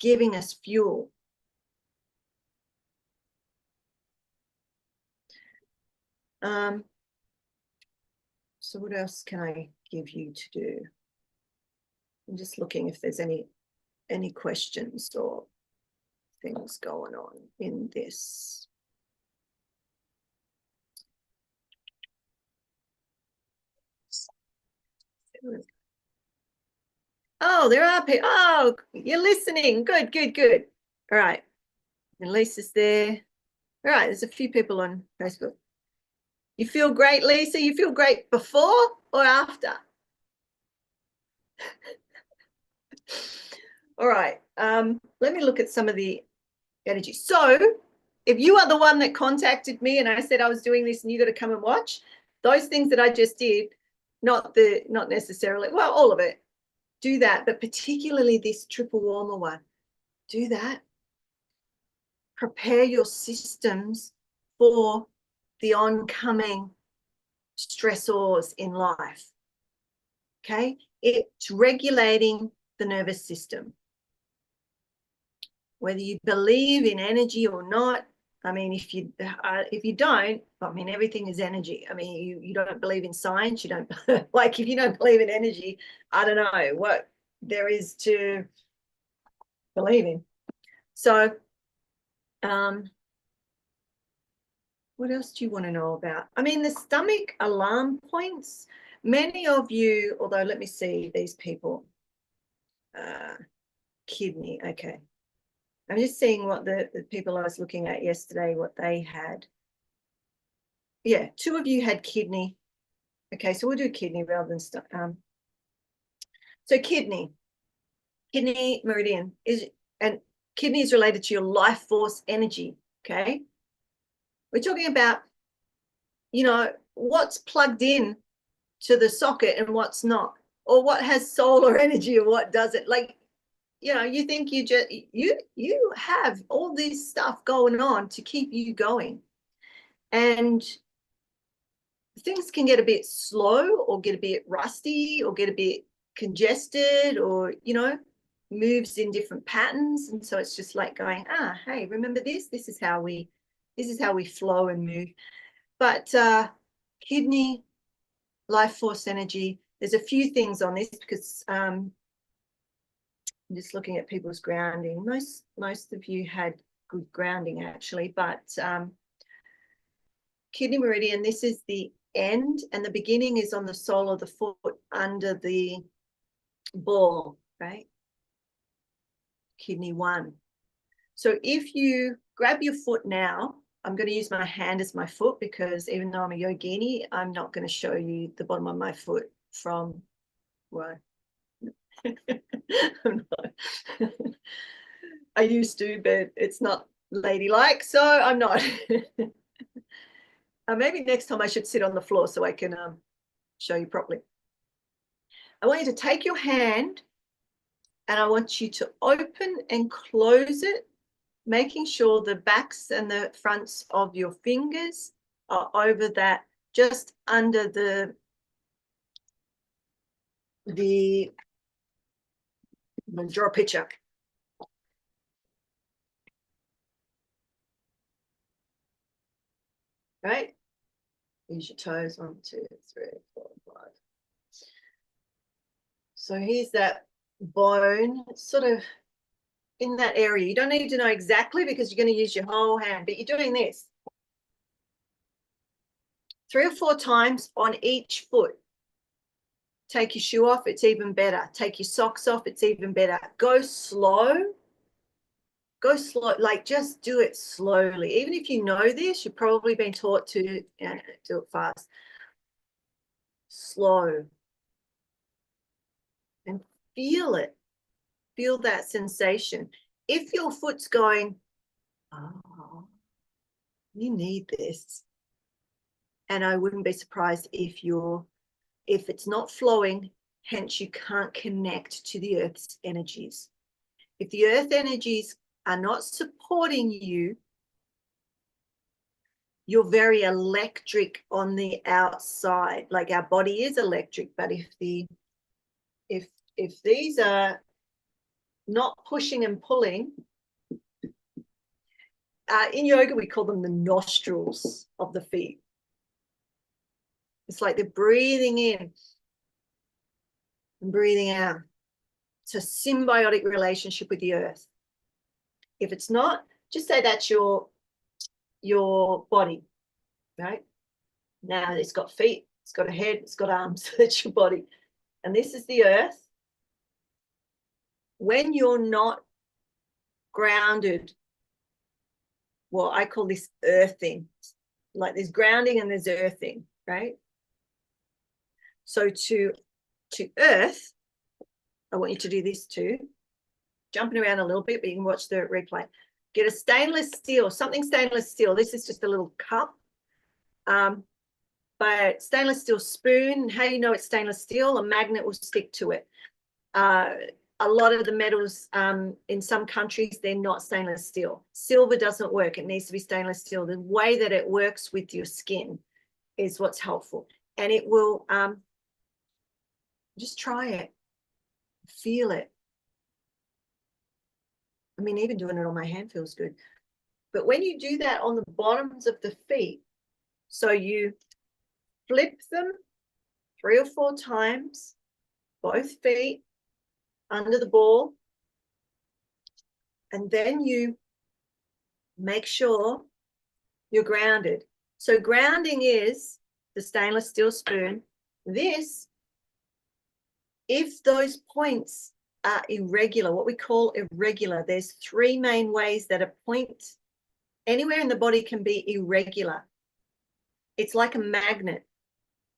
Giving us fuel. So what else can I give you to do? I'm just looking if there's any questions or things going on in this. Oh, there are people. Oh, you're listening. Good, good, good. All right. And Lisa's there. All right, there's a few people on Facebook. You feel great, Lisa? You feel great before or after? All right. Let me look at some of the energy. So if you are the one that contacted me and I said I was doing this and you got to come and watch, those things that I just did, not necessarily, well, all of it, do that, but particularly this triple warmer one, do that. Prepare your systems for the oncoming stressors in life. Okay, it's regulating the nervous system. Whether you believe in energy or not, I mean, if you don't, I mean, everything is energy. I mean, you don't believe in science, you don't like, if you don't believe in energy, I don't know what there is to believe in. So, what else do you want to know about? I mean, the stomach alarm points. Many of you, although let me see these people. Kidney, okay. I'm just seeing what the people I was looking at yesterday, what they had. Yeah, 2 of you had kidney. Okay, so we'll do kidney rather than stuff. So kidney meridian is, and kidney is related to your life force energy. Okay, we're talking about, you know, what's plugged in to the socket and what's not, or what has solar energy or what doesn't. Like, you know, you think you just you have all this stuff going on to keep you going, and things can get a bit slow or get a bit rusty or get a bit congested, or, you know, moves in different patterns. And so it's just like going, hey, remember this? This is how we flow and move. But kidney, life force energy, There's a few things on this because I'm just looking at people's grounding. Most of you had good grounding actually, but kidney meridian, this is the end, and the beginning is on the sole of the foot under the ball, right? Kidney 1. So if you grab your foot now, I'm going to use my hand as my foot because even though I'm a yogini, I'm not going to show you the bottom of my foot from, well, I'm not. I used to, but it's not ladylike, so I'm not. Maybe next time I should sit on the floor so I can show you properly. I want you to take your hand and I want you to open and close it, making sure the backs and the fronts of your fingers are over that, just under the I'm going to draw a picture. Right? Use your toes. 1, 2, 3, 4, 5. So here's that bone. It's sort of in that area. You don't need to know exactly because you're going to use your whole hand, but you're doing this 3 or 4 times on each foot. Take your shoe off, it's even better. Take your socks off, it's even better. Go slow. Go slow, like just do it slowly. Even if you know this, you've probably been taught to do it fast. Slow. And feel it. Feel that sensation. If your foot's going, oh, you need this. And I wouldn't be surprised if it's not flowing, hence you can't connect to the earth's energies. If the earth energies are not supporting you, you're very electric on the outside. Like our body is electric, but if these are not pushing and pulling, in yoga we call them the nostrils of the feet. It's like they're breathing in and breathing out. It's a symbiotic relationship with the earth. If it's not, just say that's your body, right? Now it's got feet, it's got a head, it's got arms, that's your body. And this is the earth. When you're not grounded, well, I call this earthing. Like there's grounding and there's earthing, right? So to earth, I want you to do this too. Jumping around a little bit, but you can watch the replay. Get a stainless steel, something stainless steel. This is just a little cup. But stainless steel spoon. How you know it's stainless steel? A magnet will stick to it. A lot of the metals in some countries, they're not stainless steel. Silver doesn't work. It needs to be stainless steel. The way that it works with your skin is what's helpful. And it will, just try it. Feel it. I mean, even doing it on my hand feels good. But when you do that on the bottoms of the feet, so you flip them 3 or 4 times, both feet under the ball, and then you make sure you're grounded. So grounding is the stainless steel spoon. This, if those points are irregular, what we call irregular, there's 3 main ways that a point anywhere in the body can be irregular. It's like a magnet.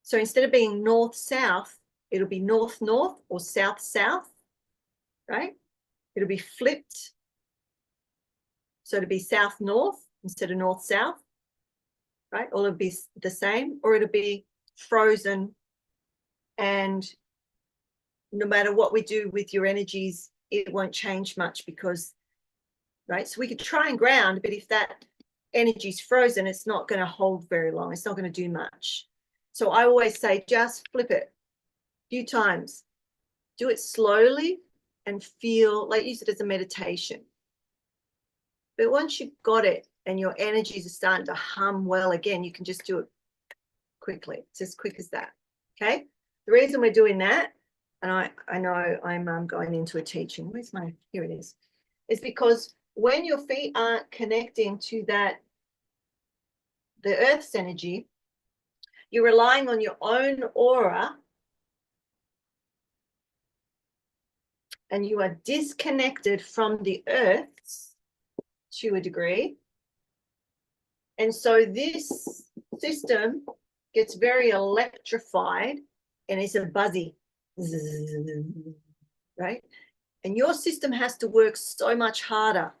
So instead of being north-south, it'll be north-north or south-south, right? It'll be flipped. So it'll be south-north instead of north-south, right? Or it'll be the same, or it'll be frozen. And no matter what we do with your energies, it won't change much because, right? So we could try and ground, but if that energy's frozen, it's not going to hold very long. It's not going to do much. So I always say, just flip it a few times. Do it slowly and feel, like use it as a meditation. But once you've got it and your energies are starting to hum well again, you can just do it quickly. It's as quick as that. Okay. The reason we're doing that, and I know I'm going into a teaching. Where's my, here it is because when your feet aren't connecting to that, the earth's energy, you're relying on your own aura and you are disconnected from the earth's to a degree. And so this system gets very electrified and it's a buzzy, right? And your system has to work so much harder.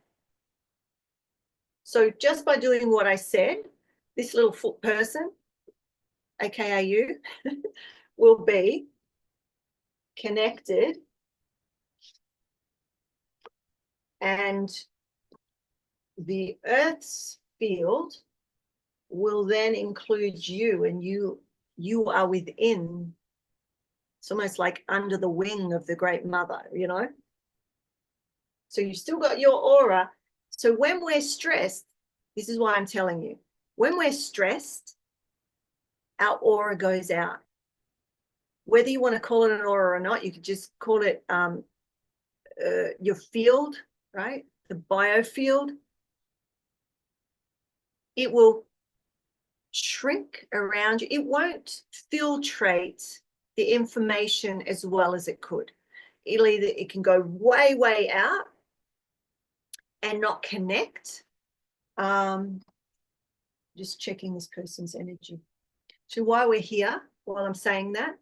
So just by doing what I said, this little foot person, aka you, will be connected and the earth's field will then include you, and you are within. It's almost like under the wing of the great mother, you know. So you've still got your aura. So when we're stressed, this is why I'm telling you, when we're stressed, our aura goes out. Whether you want to call it an aura or not, you could just call it your field, right? The biofield. It will shrink around you. It won't filtrate the information as well as it could. It can go way, way out and not connect. Just checking this person's energy. So why we're here while I'm saying that,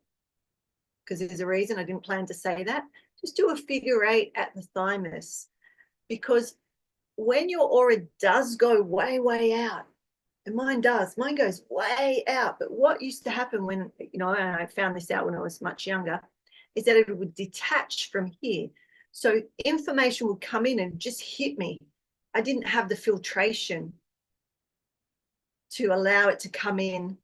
because there's a reason I didn't plan to say that, just do a figure 8 at the thymus, because when your aura does go way, way out, and mine goes way out. But what used to happen when, you know, and I found this out when I was much younger, is that it would detach from here. So information would come in and just hit me. I didn't have the filtration to allow it to come in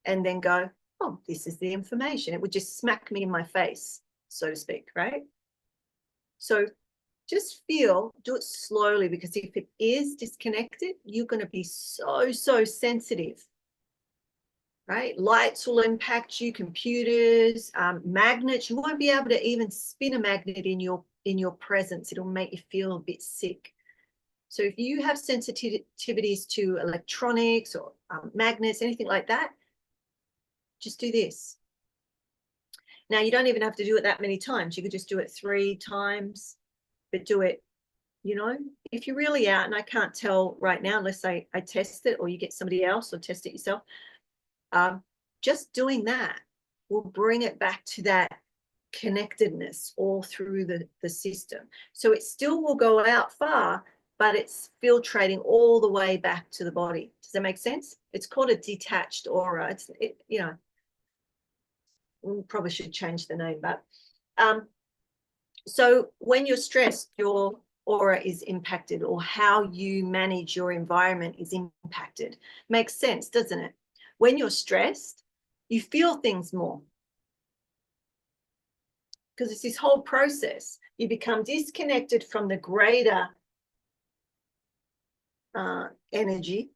and then go, oh, this is the information. It would just smack me in my face, so to speak, right? So just feel, do it slowly, because if it is disconnected, you're going to be so, so sensitive, right? Lights will impact you, computers, magnets. You won't be able to even spin a magnet in your presence. It'll make you feel a bit sick. So if you have sensitivities to electronics or magnets, anything like that, just do this. Now, you don't even have to do it that many times. You could just do it 3 times. But do it, you know, if you're really out, and I can't tell right now unless I test it or you get somebody else or test it yourself, just doing that will bring it back to that connectedness all through the system. So it still will go out far, but it's filtrating all the way back to the body. Does that make sense? It's called a detached aura. You know, we probably should change the name, but so when you're stressed, your aura is impacted, or how you manage your environment is impacted. Makes sense, doesn't it? When you're stressed, you feel things more, because it's this whole process. You become disconnected from the greater energy,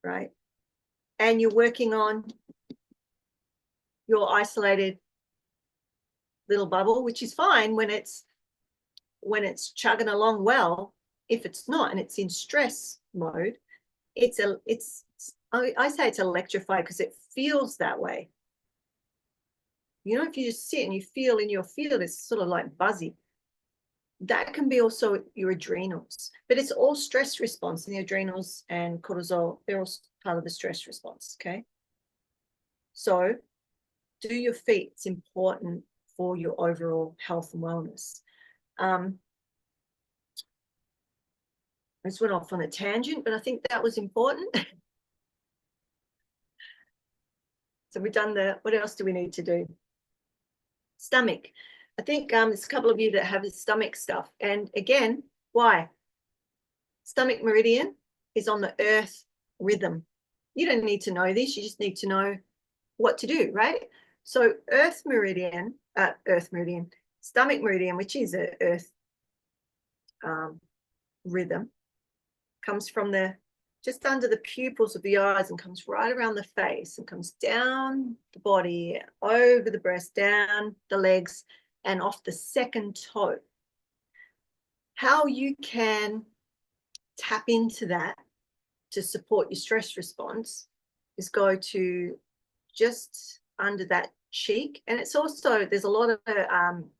right? And you're working on your isolated little bubble, which is fine when it's chugging along well. If it's not and it's in stress mode, I say it's electrified because it feels that way. You know, if you just sit and you feel in your field, it's sort of like buzzy. That can be also your adrenals, but it's all stress response, and the adrenals and cortisol, they're all part of the stress response, okay? So do your feet. It's important for your overall health and wellness. I just went off on a tangent, but I think that was important. So we've done what else do we need to do? Stomach. I think there's a couple of you that have the stomach stuff. And again, why? Stomach meridian is on the earth rhythm. You don't need to know this. You just need to know what to do, right? So stomach meridian, which is a earth rhythm, comes from the just under the pupils of the eyes and comes right around the face and comes down the body, over the breast, down the legs, and off the second toe. How you can tap into that to support your stress response is go to just under that cheek. And it's also, there's a lot of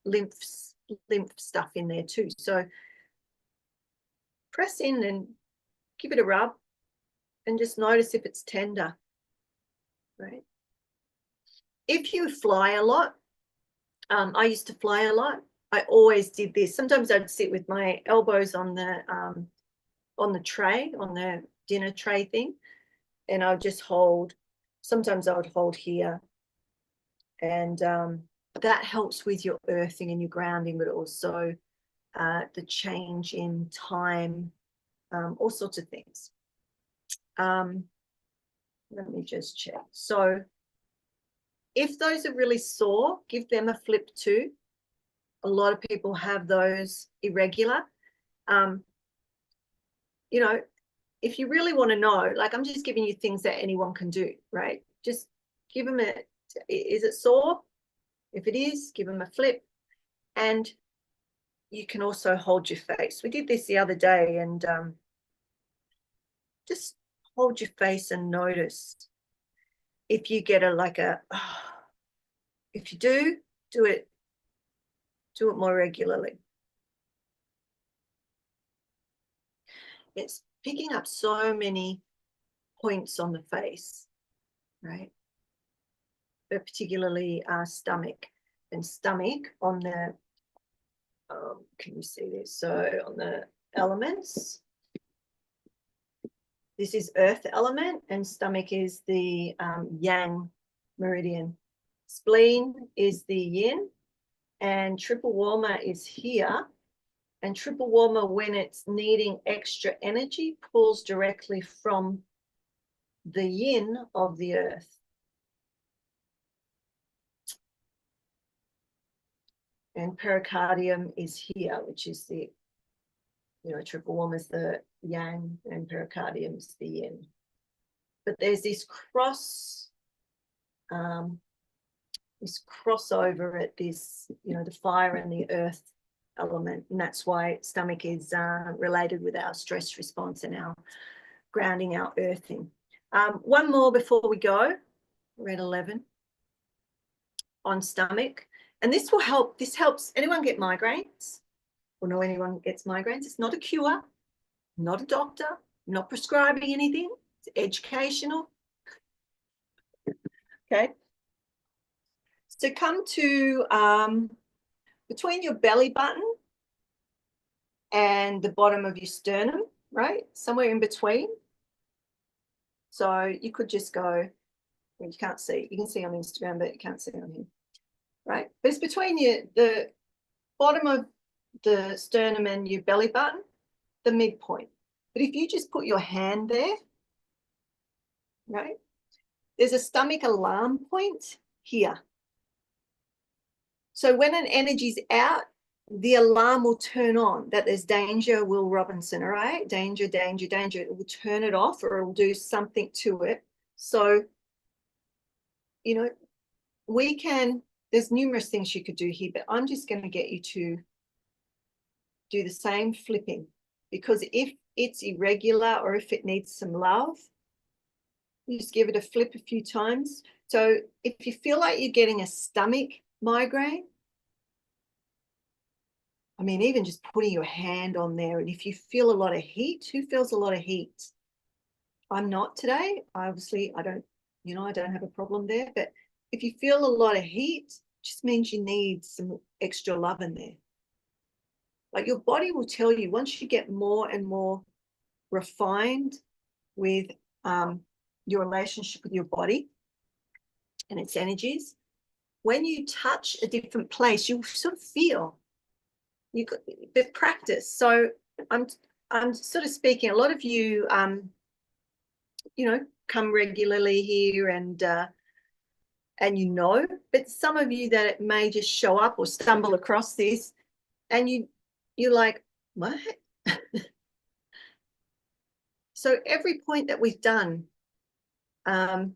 lymph stuff in there too. So press in and give it a rub and just notice if it's tender, right? If you fly a lot, I used to fly a lot. I always did this. Sometimes I'd sit with my elbows on the tray, on the dinner tray thing, and I would just hold. Sometimes I would hold here, and that helps with your earthing and your grounding, but also the change in time, all sorts of things. Let me just check. So if those are really sore, give them a flip too. A lot of people have those irregular. You know, if you really want to know, like I'm just giving you things that anyone can do, right? Just give them a, is it sore? If it is, give them a flip. And you can also hold your face. We did this the other day, and just hold your face and notice if you get if you do it more regularly. It's picking up so many points on the face, right? But particularly stomach, and stomach on the, can you see this? So on the elements, this is earth element, and stomach is the yang meridian. Spleen is the yin, and triple warmer is here. And triple warmer, when it's needing extra energy, pulls directly from the yin of the earth. And pericardium is here, which is the, you know, triple warmer is the yang and pericardium is the yin. But there's this crossover at this, you know, the fire and the earth element, and that's why stomach is related with our stress response and our grounding, our earthing. One more before we go. We're at 11 on stomach, and this will help. This helps. Anyone get migraines? Or know anyone gets migraines? It's not a cure, not a doctor, not prescribing anything. It's educational. Okay. So come to between your belly button and the bottom of your sternum, right? Somewhere in between. So you could just go, well, you can't see, you can see on Instagram, but you can't see on here, right? But it's between the bottom of the sternum and your belly button, the midpoint. But if you just put your hand there, right? There's a stomach alarm point here. So when an energy's out, the alarm will turn on that there's danger, Will Robinson, all right? Danger, danger, danger. It will turn it off, or it will do something to it. So, you know, there's numerous things you could do here, but I'm just going to get you to do the same flipping, because if it's irregular or if it needs some love, you just give it a flip a few times. So if you feel like you're getting a stomach migraine, I mean, even just putting your hand on there, and if you feel a lot of heat, who feels a lot of heat? I'm not today. Obviously, I don't have a problem there. But if you feel a lot of heat, it just means you need some extra love in there. Like your body will tell you, once you get more and more refined with your relationship with your body and its energies, when you touch a different place, you sort of feel. You got the practice. So I'm sort of speaking. A lot of you, you know, come regularly here, and you know, but some of you that it may just show up or stumble across this, and you're like, what? So every point that we've done, so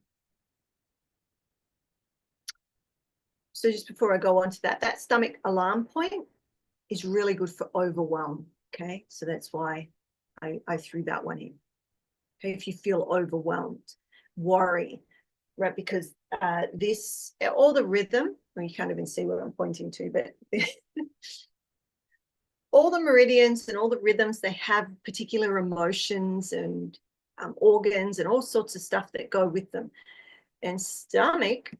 just before I go on to that, that stomach alarm point is really good for overwhelm. Okay, so that's why I threw that one in. Okay, if you feel overwhelmed, worry, right? Because this, all the rhythm, well, you can't even see where I'm pointing to, but all the meridians and all the rhythms, they have particular emotions and organs and all sorts of stuff that go with them. And stomach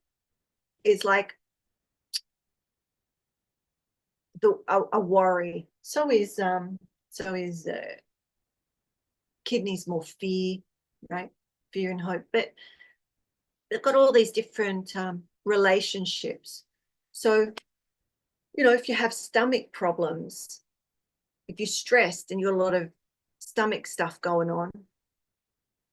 is like a worry. So is kidneys, more fear, right? Fear and hope. But they've got all these different relationships. So, you know, if you have stomach problems, if you're stressed and you've got a lot of stomach stuff going on,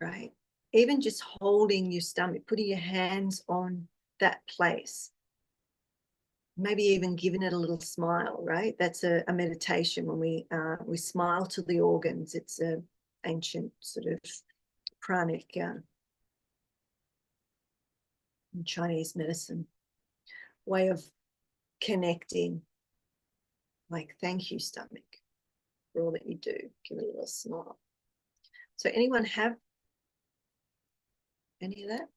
right? Even just holding your stomach, putting your hands on that place, maybe even giving it a little smile, right? That's a meditation when we smile to the organs. It's a ancient sort of pranic Chinese medicine way of connecting. Like, thank you, stomach, for all that you do. Give it a little smile. So anyone have any of that?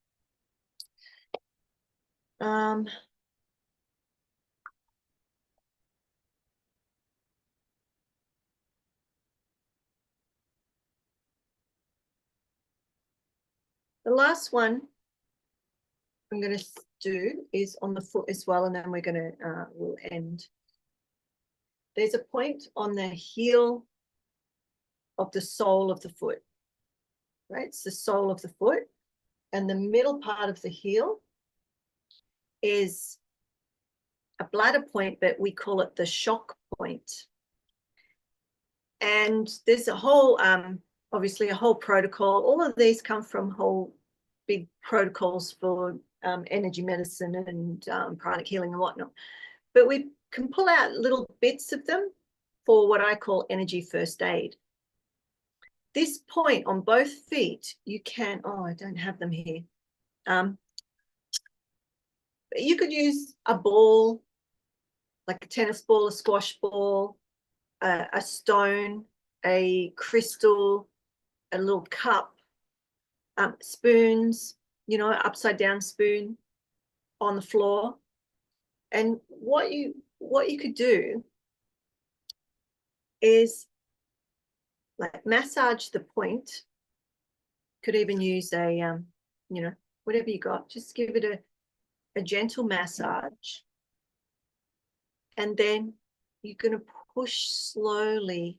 The last one I'm going to do is on the foot as well, and then we're going to we'll end. There's a point on the heel of the sole of the foot, right? It's the sole of the foot, and the middle part of the heel is a bladder point, but we call it the shock point. And there's a whole, obviously a whole protocol. All of these come from whole big protocols for energy medicine and pranic healing and whatnot. But we can pull out little bits of them for what I call energy first aid. This point on both feet, you can, oh, I don't have them here. You could use a ball, like a tennis ball, a squash ball, a stone, a crystal, a little cup, spoons, you know, upside down spoon on the floor. And what you could do is like massage the point. Could even use a you know, whatever you got, just give it a gentle massage, and then you're going to push slowly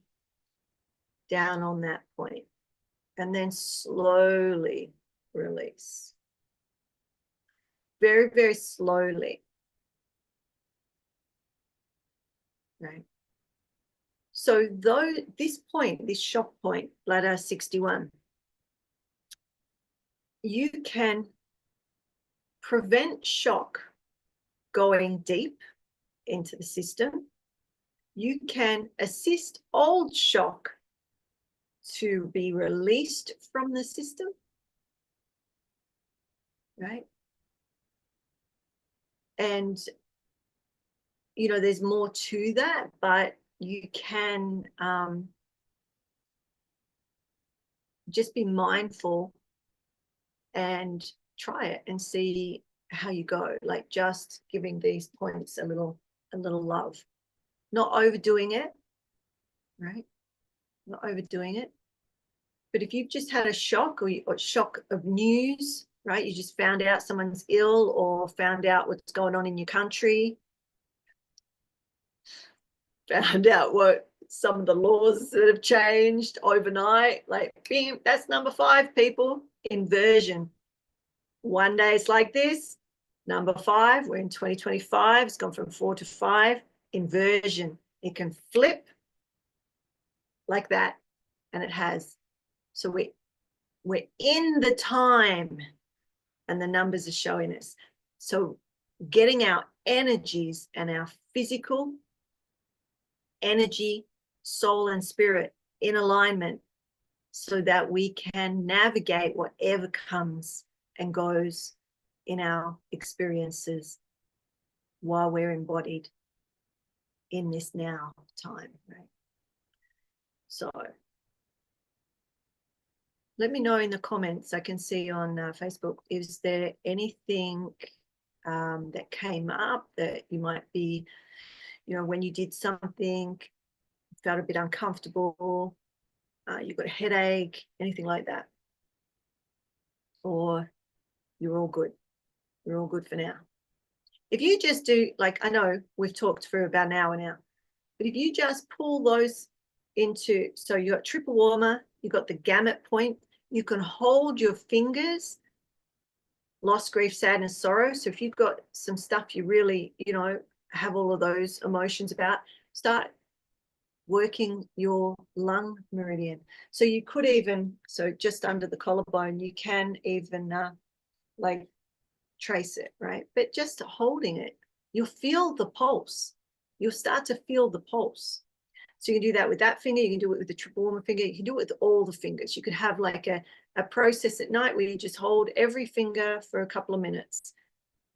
down on that point, and then slowly release, very, very slowly, right? So though this point, this shock point, bladder 61, you can prevent shock going deep into the system. You can assist old shock to be released from the system, right? And, you know, there's more to that, but you can just be mindful and try it and see how you go. Like just giving these points a little love, not overdoing it, right? Not overdoing it. But if you've just had a shock or shock of news, right? You just found out someone's ill or found out what's going on in your country, found out what some of the laws that have changed overnight, like being, that's number 5, people. Inversion. One day it's like this. Number 5, we're in 2025. It's gone from 4 to 5. Inversion. It can flip like that, and it has. So we're in the time, and the numbers are showing us. So getting our energies and our physical energy, soul and spirit in alignment so that we can navigate whatever comes and goes in our experiences while we're embodied in this now time, right? So let me know in the comments. I can see on Facebook, is there anything that came up that you might be, when you did something, felt a bit uncomfortable, you got a headache, anything like that? Or you're all good. You're all good for now. If you just do, like, I know we've talked for about an hour now, but if you just pull those into, so you got triple warmer, you got the gamut point, you can hold your fingers, loss, grief, sadness, sorrow. So if you've got some stuff you really, have all of those emotions about, start working your lung meridian. So you could even, so just under the collarbone, you can even like trace it, right? But just holding it, you'll feel the pulse. You'll start to feel the pulse. So you can do that with that finger. You can do it with the triple warmer finger. You can do it with all the fingers. You could have like a process at night where you just hold every finger for a couple of minutes,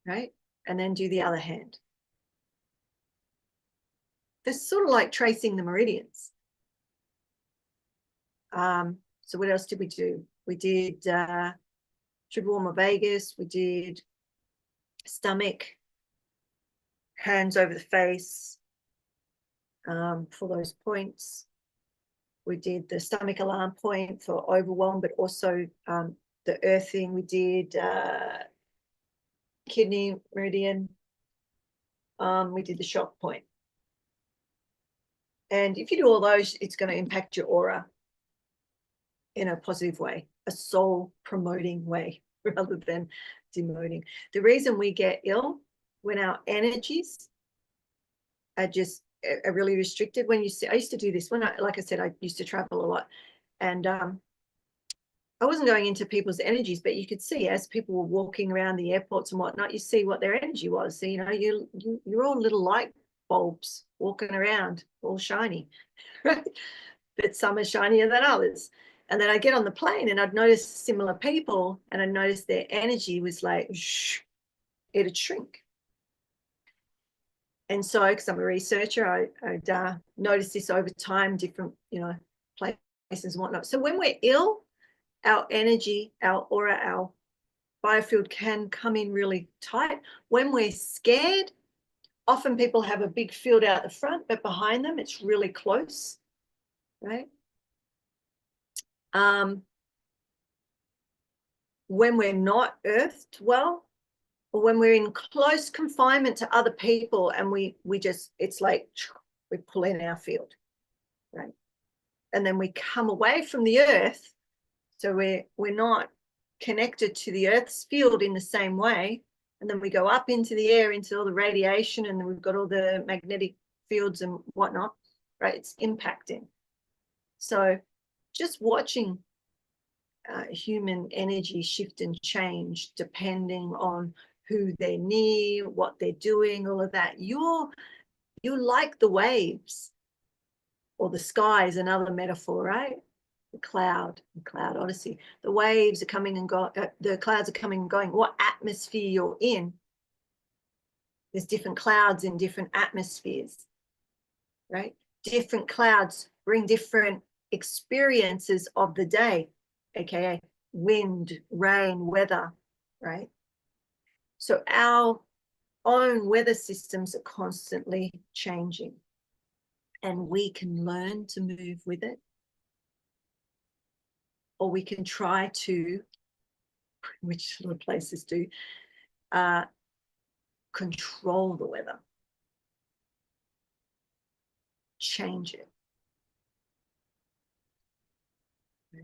right? And then do the other hand. This sort of like tracing the meridians. So what else did we do? We did triple warmer vagus. We did stomach, hands over the face for those points. We did the stomach alarm point for overwhelm, but also the earthing. We did kidney meridian. We did the shock point. And if you do all those, it's going to impact your aura in a positive way, a soul promoting way rather than demoting. The reason we get ill when our energies are just really restricted, when you see, I used to do this when like I said, I used to travel a lot, and I wasn't going into people's energies, but you could see as people were walking around the airports and whatnot, you see what their energy was. So, you're all little light bulbs walking around, all shiny, right? But some are shinier than others. And then I get on the plane and I'd notice similar people, and I noticed their energy was like, it'd shrink. And so, because I'm a researcher, I'd noticed this over time, different, places and whatnot. So when we're ill, our energy, our aura, our biofield can come in really tight. When we're scared, often people have a big field out the front, but behind them, it's really close, right? When we're not earthed well, or when we're in close confinement to other people, and we just, it's like we pull in our field, right? And then we come away from the earth, so we're not connected to the earth's field in the same way, and then we go up into the air, into all the radiation, and then we've got all the magnetic fields and whatnot, right? It's impacting. So just watching human energy shift and change depending on who they're near, what they're doing, all of that. You're like the waves, or the sky is another metaphor, right? The cloud odyssey. The waves are coming and going, the clouds are coming and going. What atmosphere you're in, there's different clouds in different atmospheres, right? Different clouds bring different experiences of the day, aka wind, rain, weather, right? So our own weather systems are constantly changing, and we can learn to move with it, or we can try to, which a lot of places do, control the weather, change it. Right?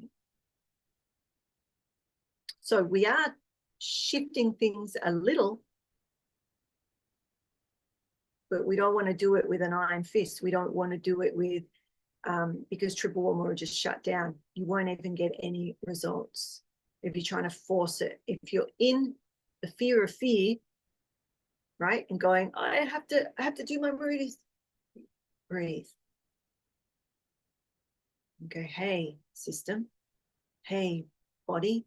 So we are shifting things a little, but we don't want to do it with an iron fist. We don't want to do it with, because triple warmer will just shut down. You won't even get any results if you're trying to force it. If you're in the fear of fear, right, and going, I have to do my breathing. Breathe. And go, hey, system, hey, body,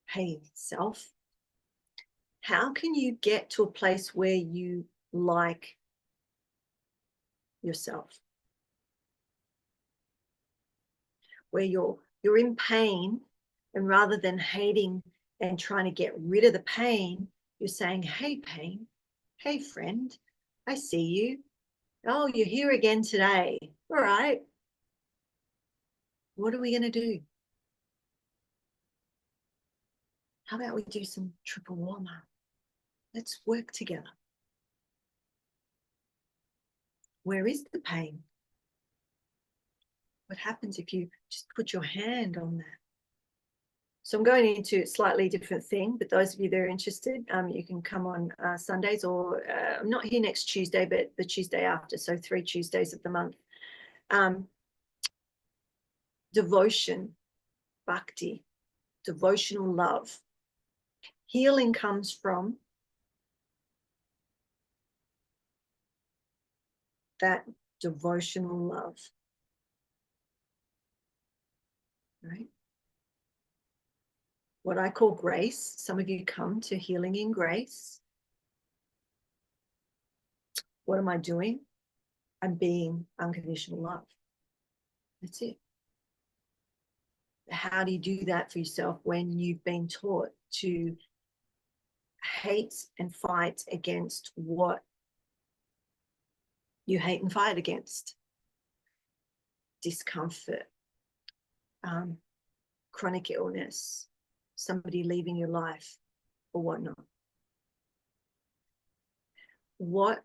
hey, self, how can you get to a place where you like yourself? Where you're in pain, and rather than hating and trying to get rid of the pain, you're saying, hey, pain, hey, friend, I see you. Oh, you're here again today. All right. What are we going to do? How about we do some triple warm up? Let's work together. Where is the pain? What happens if you just put your hand on that? So I'm going into a slightly different thing, but those of you that are interested, you can come on Sundays, or I'm not here next Tuesday, but the Tuesday after, so 3 Tuesdays of the month. Devotion, bhakti, devotional love. Healing comes from that devotional love, right? What I call grace. Some of you come to healing in grace. What am I doing? I'm being unconditional love. That's it. How do you do that for yourself when you've been taught to hate and fight against what you hate and fight against? Discomfort, chronic illness, somebody leaving your life, or whatnot. What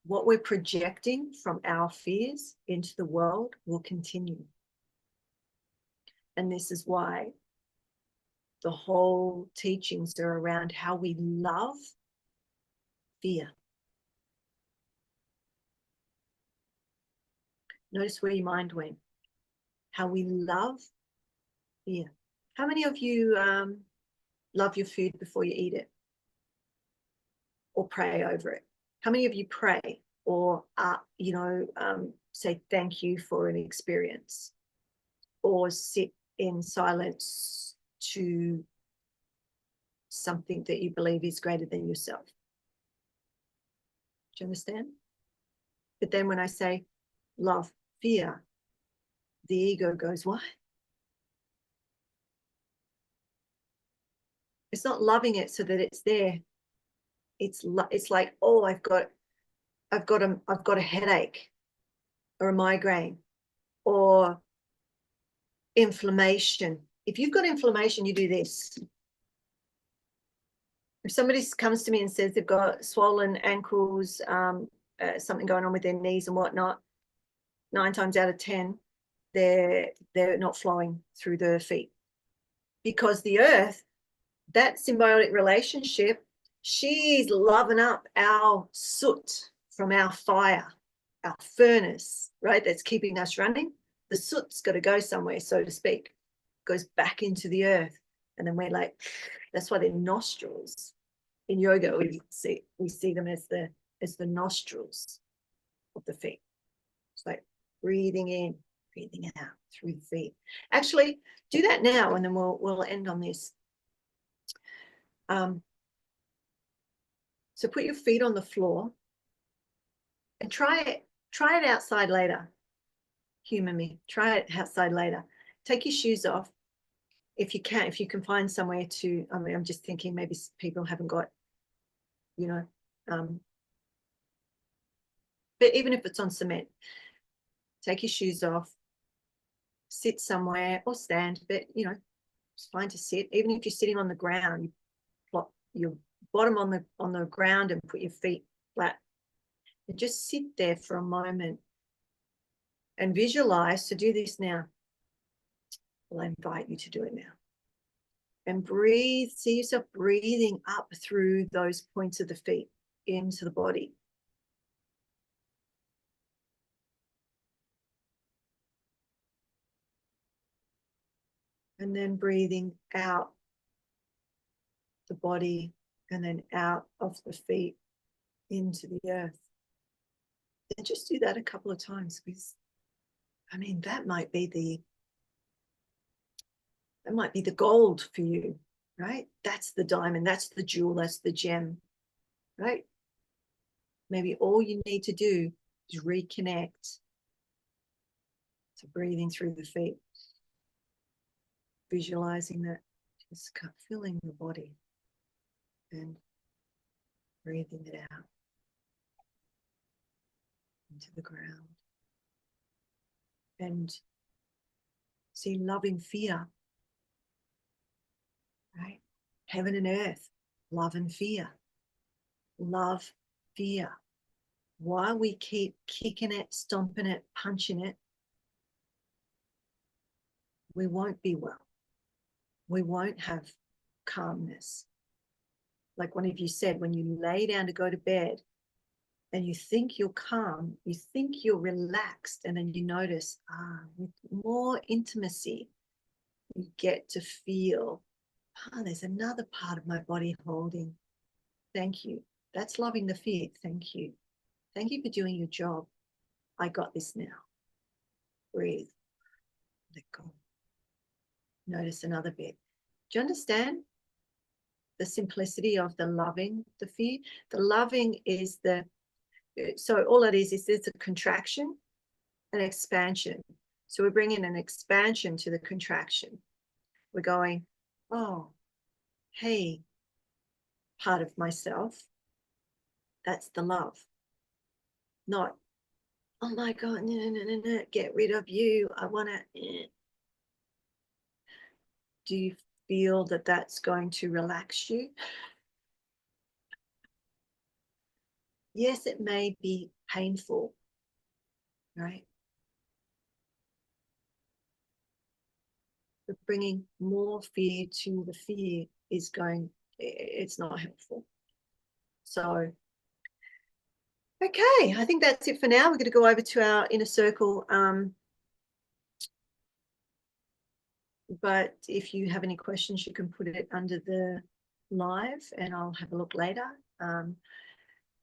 we're projecting from our fears into the world will continue. And this is why the whole teachings are around how we love fear. Notice where your mind went. How we love fear. How many of you love your food before you eat it? Or pray over it? How many of you pray or, say thank you for an experience? Or sit in silence to something that you believe is greater than yourself? Do you understand? But then when I say love fear, the ego goes, what? It's not loving it so that it's there. It's like, oh, I've got a headache or a migraine or inflammation. If you've got inflammation, you do this. If somebody comes to me and says they've got swollen ankles, something going on with their knees and whatnot, 9 times out of 10, they're not flowing through the feet. Because the earth, that symbiotic relationship, she's loving up our soot from our fire, our furnace, right? That's keeping us running. The soot's got to go somewhere, so to speak. It goes back into the earth. And then we're like, that's why they're nostrils. In yoga, we see them as the nostrils of the feet. It's like breathing in, breathing out through the feet. Actually, do that now, and then we'll end on this. So put your feet on the floor and try it outside later. Humor me. Try it outside later. Take your shoes off if you can find somewhere to. I mean, I'm just thinking maybe people haven't got, but even if it's on cement, take your shoes off, sit somewhere or stand, but it's fine to sit. Even if you're sitting on the ground, you plop your bottom on the ground and put your feet flat. And just sit there for a moment and visualize. So do this now. I'll invite you to do it now. And breathe. See yourself breathing up through those points of the feet into the body. And then breathing out the body and then out of the feet into the earth. And just do that a couple of times, because I mean, that might be That might be the gold for you, right? That's the diamond, that's the jewel, that's the gem, right? Maybe all you need to do is reconnect to breathing through the feet, visualizing that, just filling the body and breathing it out into the ground. And see loving fear, right? Heaven and earth, love and fear. Love, fear. Why we keep kicking it, stomping it, punching it, we won't be well. We won't have calmness. Like one of you said, when you lay down to go to bed and you think you're calm, you think you're relaxed, and then you notice, with more intimacy, you get to feel, there's another part of my body holding. Thank you. That's loving the fear. Thank you. Thank you for doing your job. I got this now. Breathe. Let go. Notice another bit. Do you understand the simplicity of the loving the fear? The loving is so all it is there's a contraction, an expansion. So we're bringing an expansion to the contraction. We're going, oh, hey, part of myself. That's the love. Not, oh my God, no, get rid of you. I want to. Do you feel that that's going to relax you? Yes, it may be painful, right? But bringing more fear to the fear is it's not helpful. So, okay, I think that's it for now. We're going to go over to our inner circle. But if you have any questions, you can put it under the live and I'll have a look later.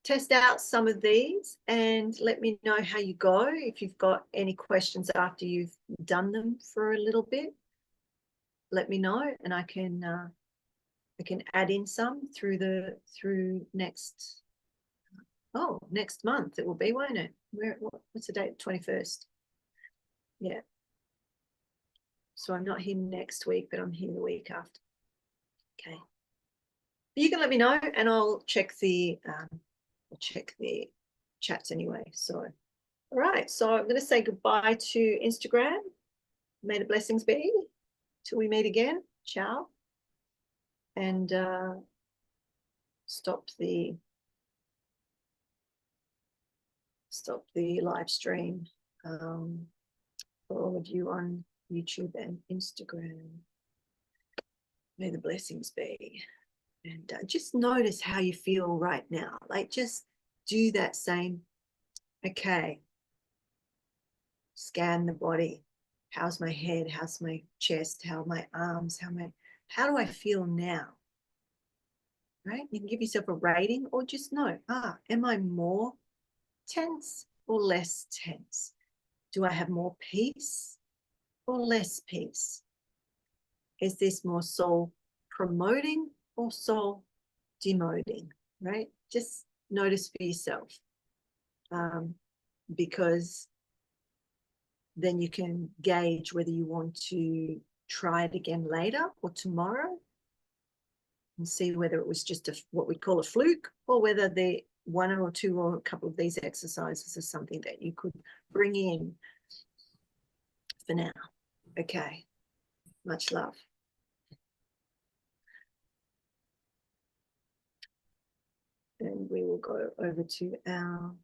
Test out some of these and let me know how you go. If you've got any questions after you've done them for a little bit, let me know and I can add in some through next month. It will be, won't it? What's the date? 21st. Yeah. So I'm not here next week, but I'm here the week after. Okay. But you can let me know and I'll check the chats anyway. So, all right. So I'm going to say goodbye to Instagram. May the blessings be. Till we meet again. Ciao. And stop the live stream for all of you on YouTube and Instagram. May the blessings be. And just notice how you feel right now. Like just do that same, okay. Scan the body. How's my head? How's my chest? How are my arms? How do I feel now? Right? You can give yourself a rating or just know, am I more tense or less tense? Do I have more peace or less peace? Is this more soul promoting or soul demoting? Right? Just notice for yourself, because then you can gauge whether you want to try it again later or tomorrow and see whether it was just what we'd call a fluke or whether the one or two or a couple of these exercises is something that you could bring in for now. Okay, much love. And we will go over to our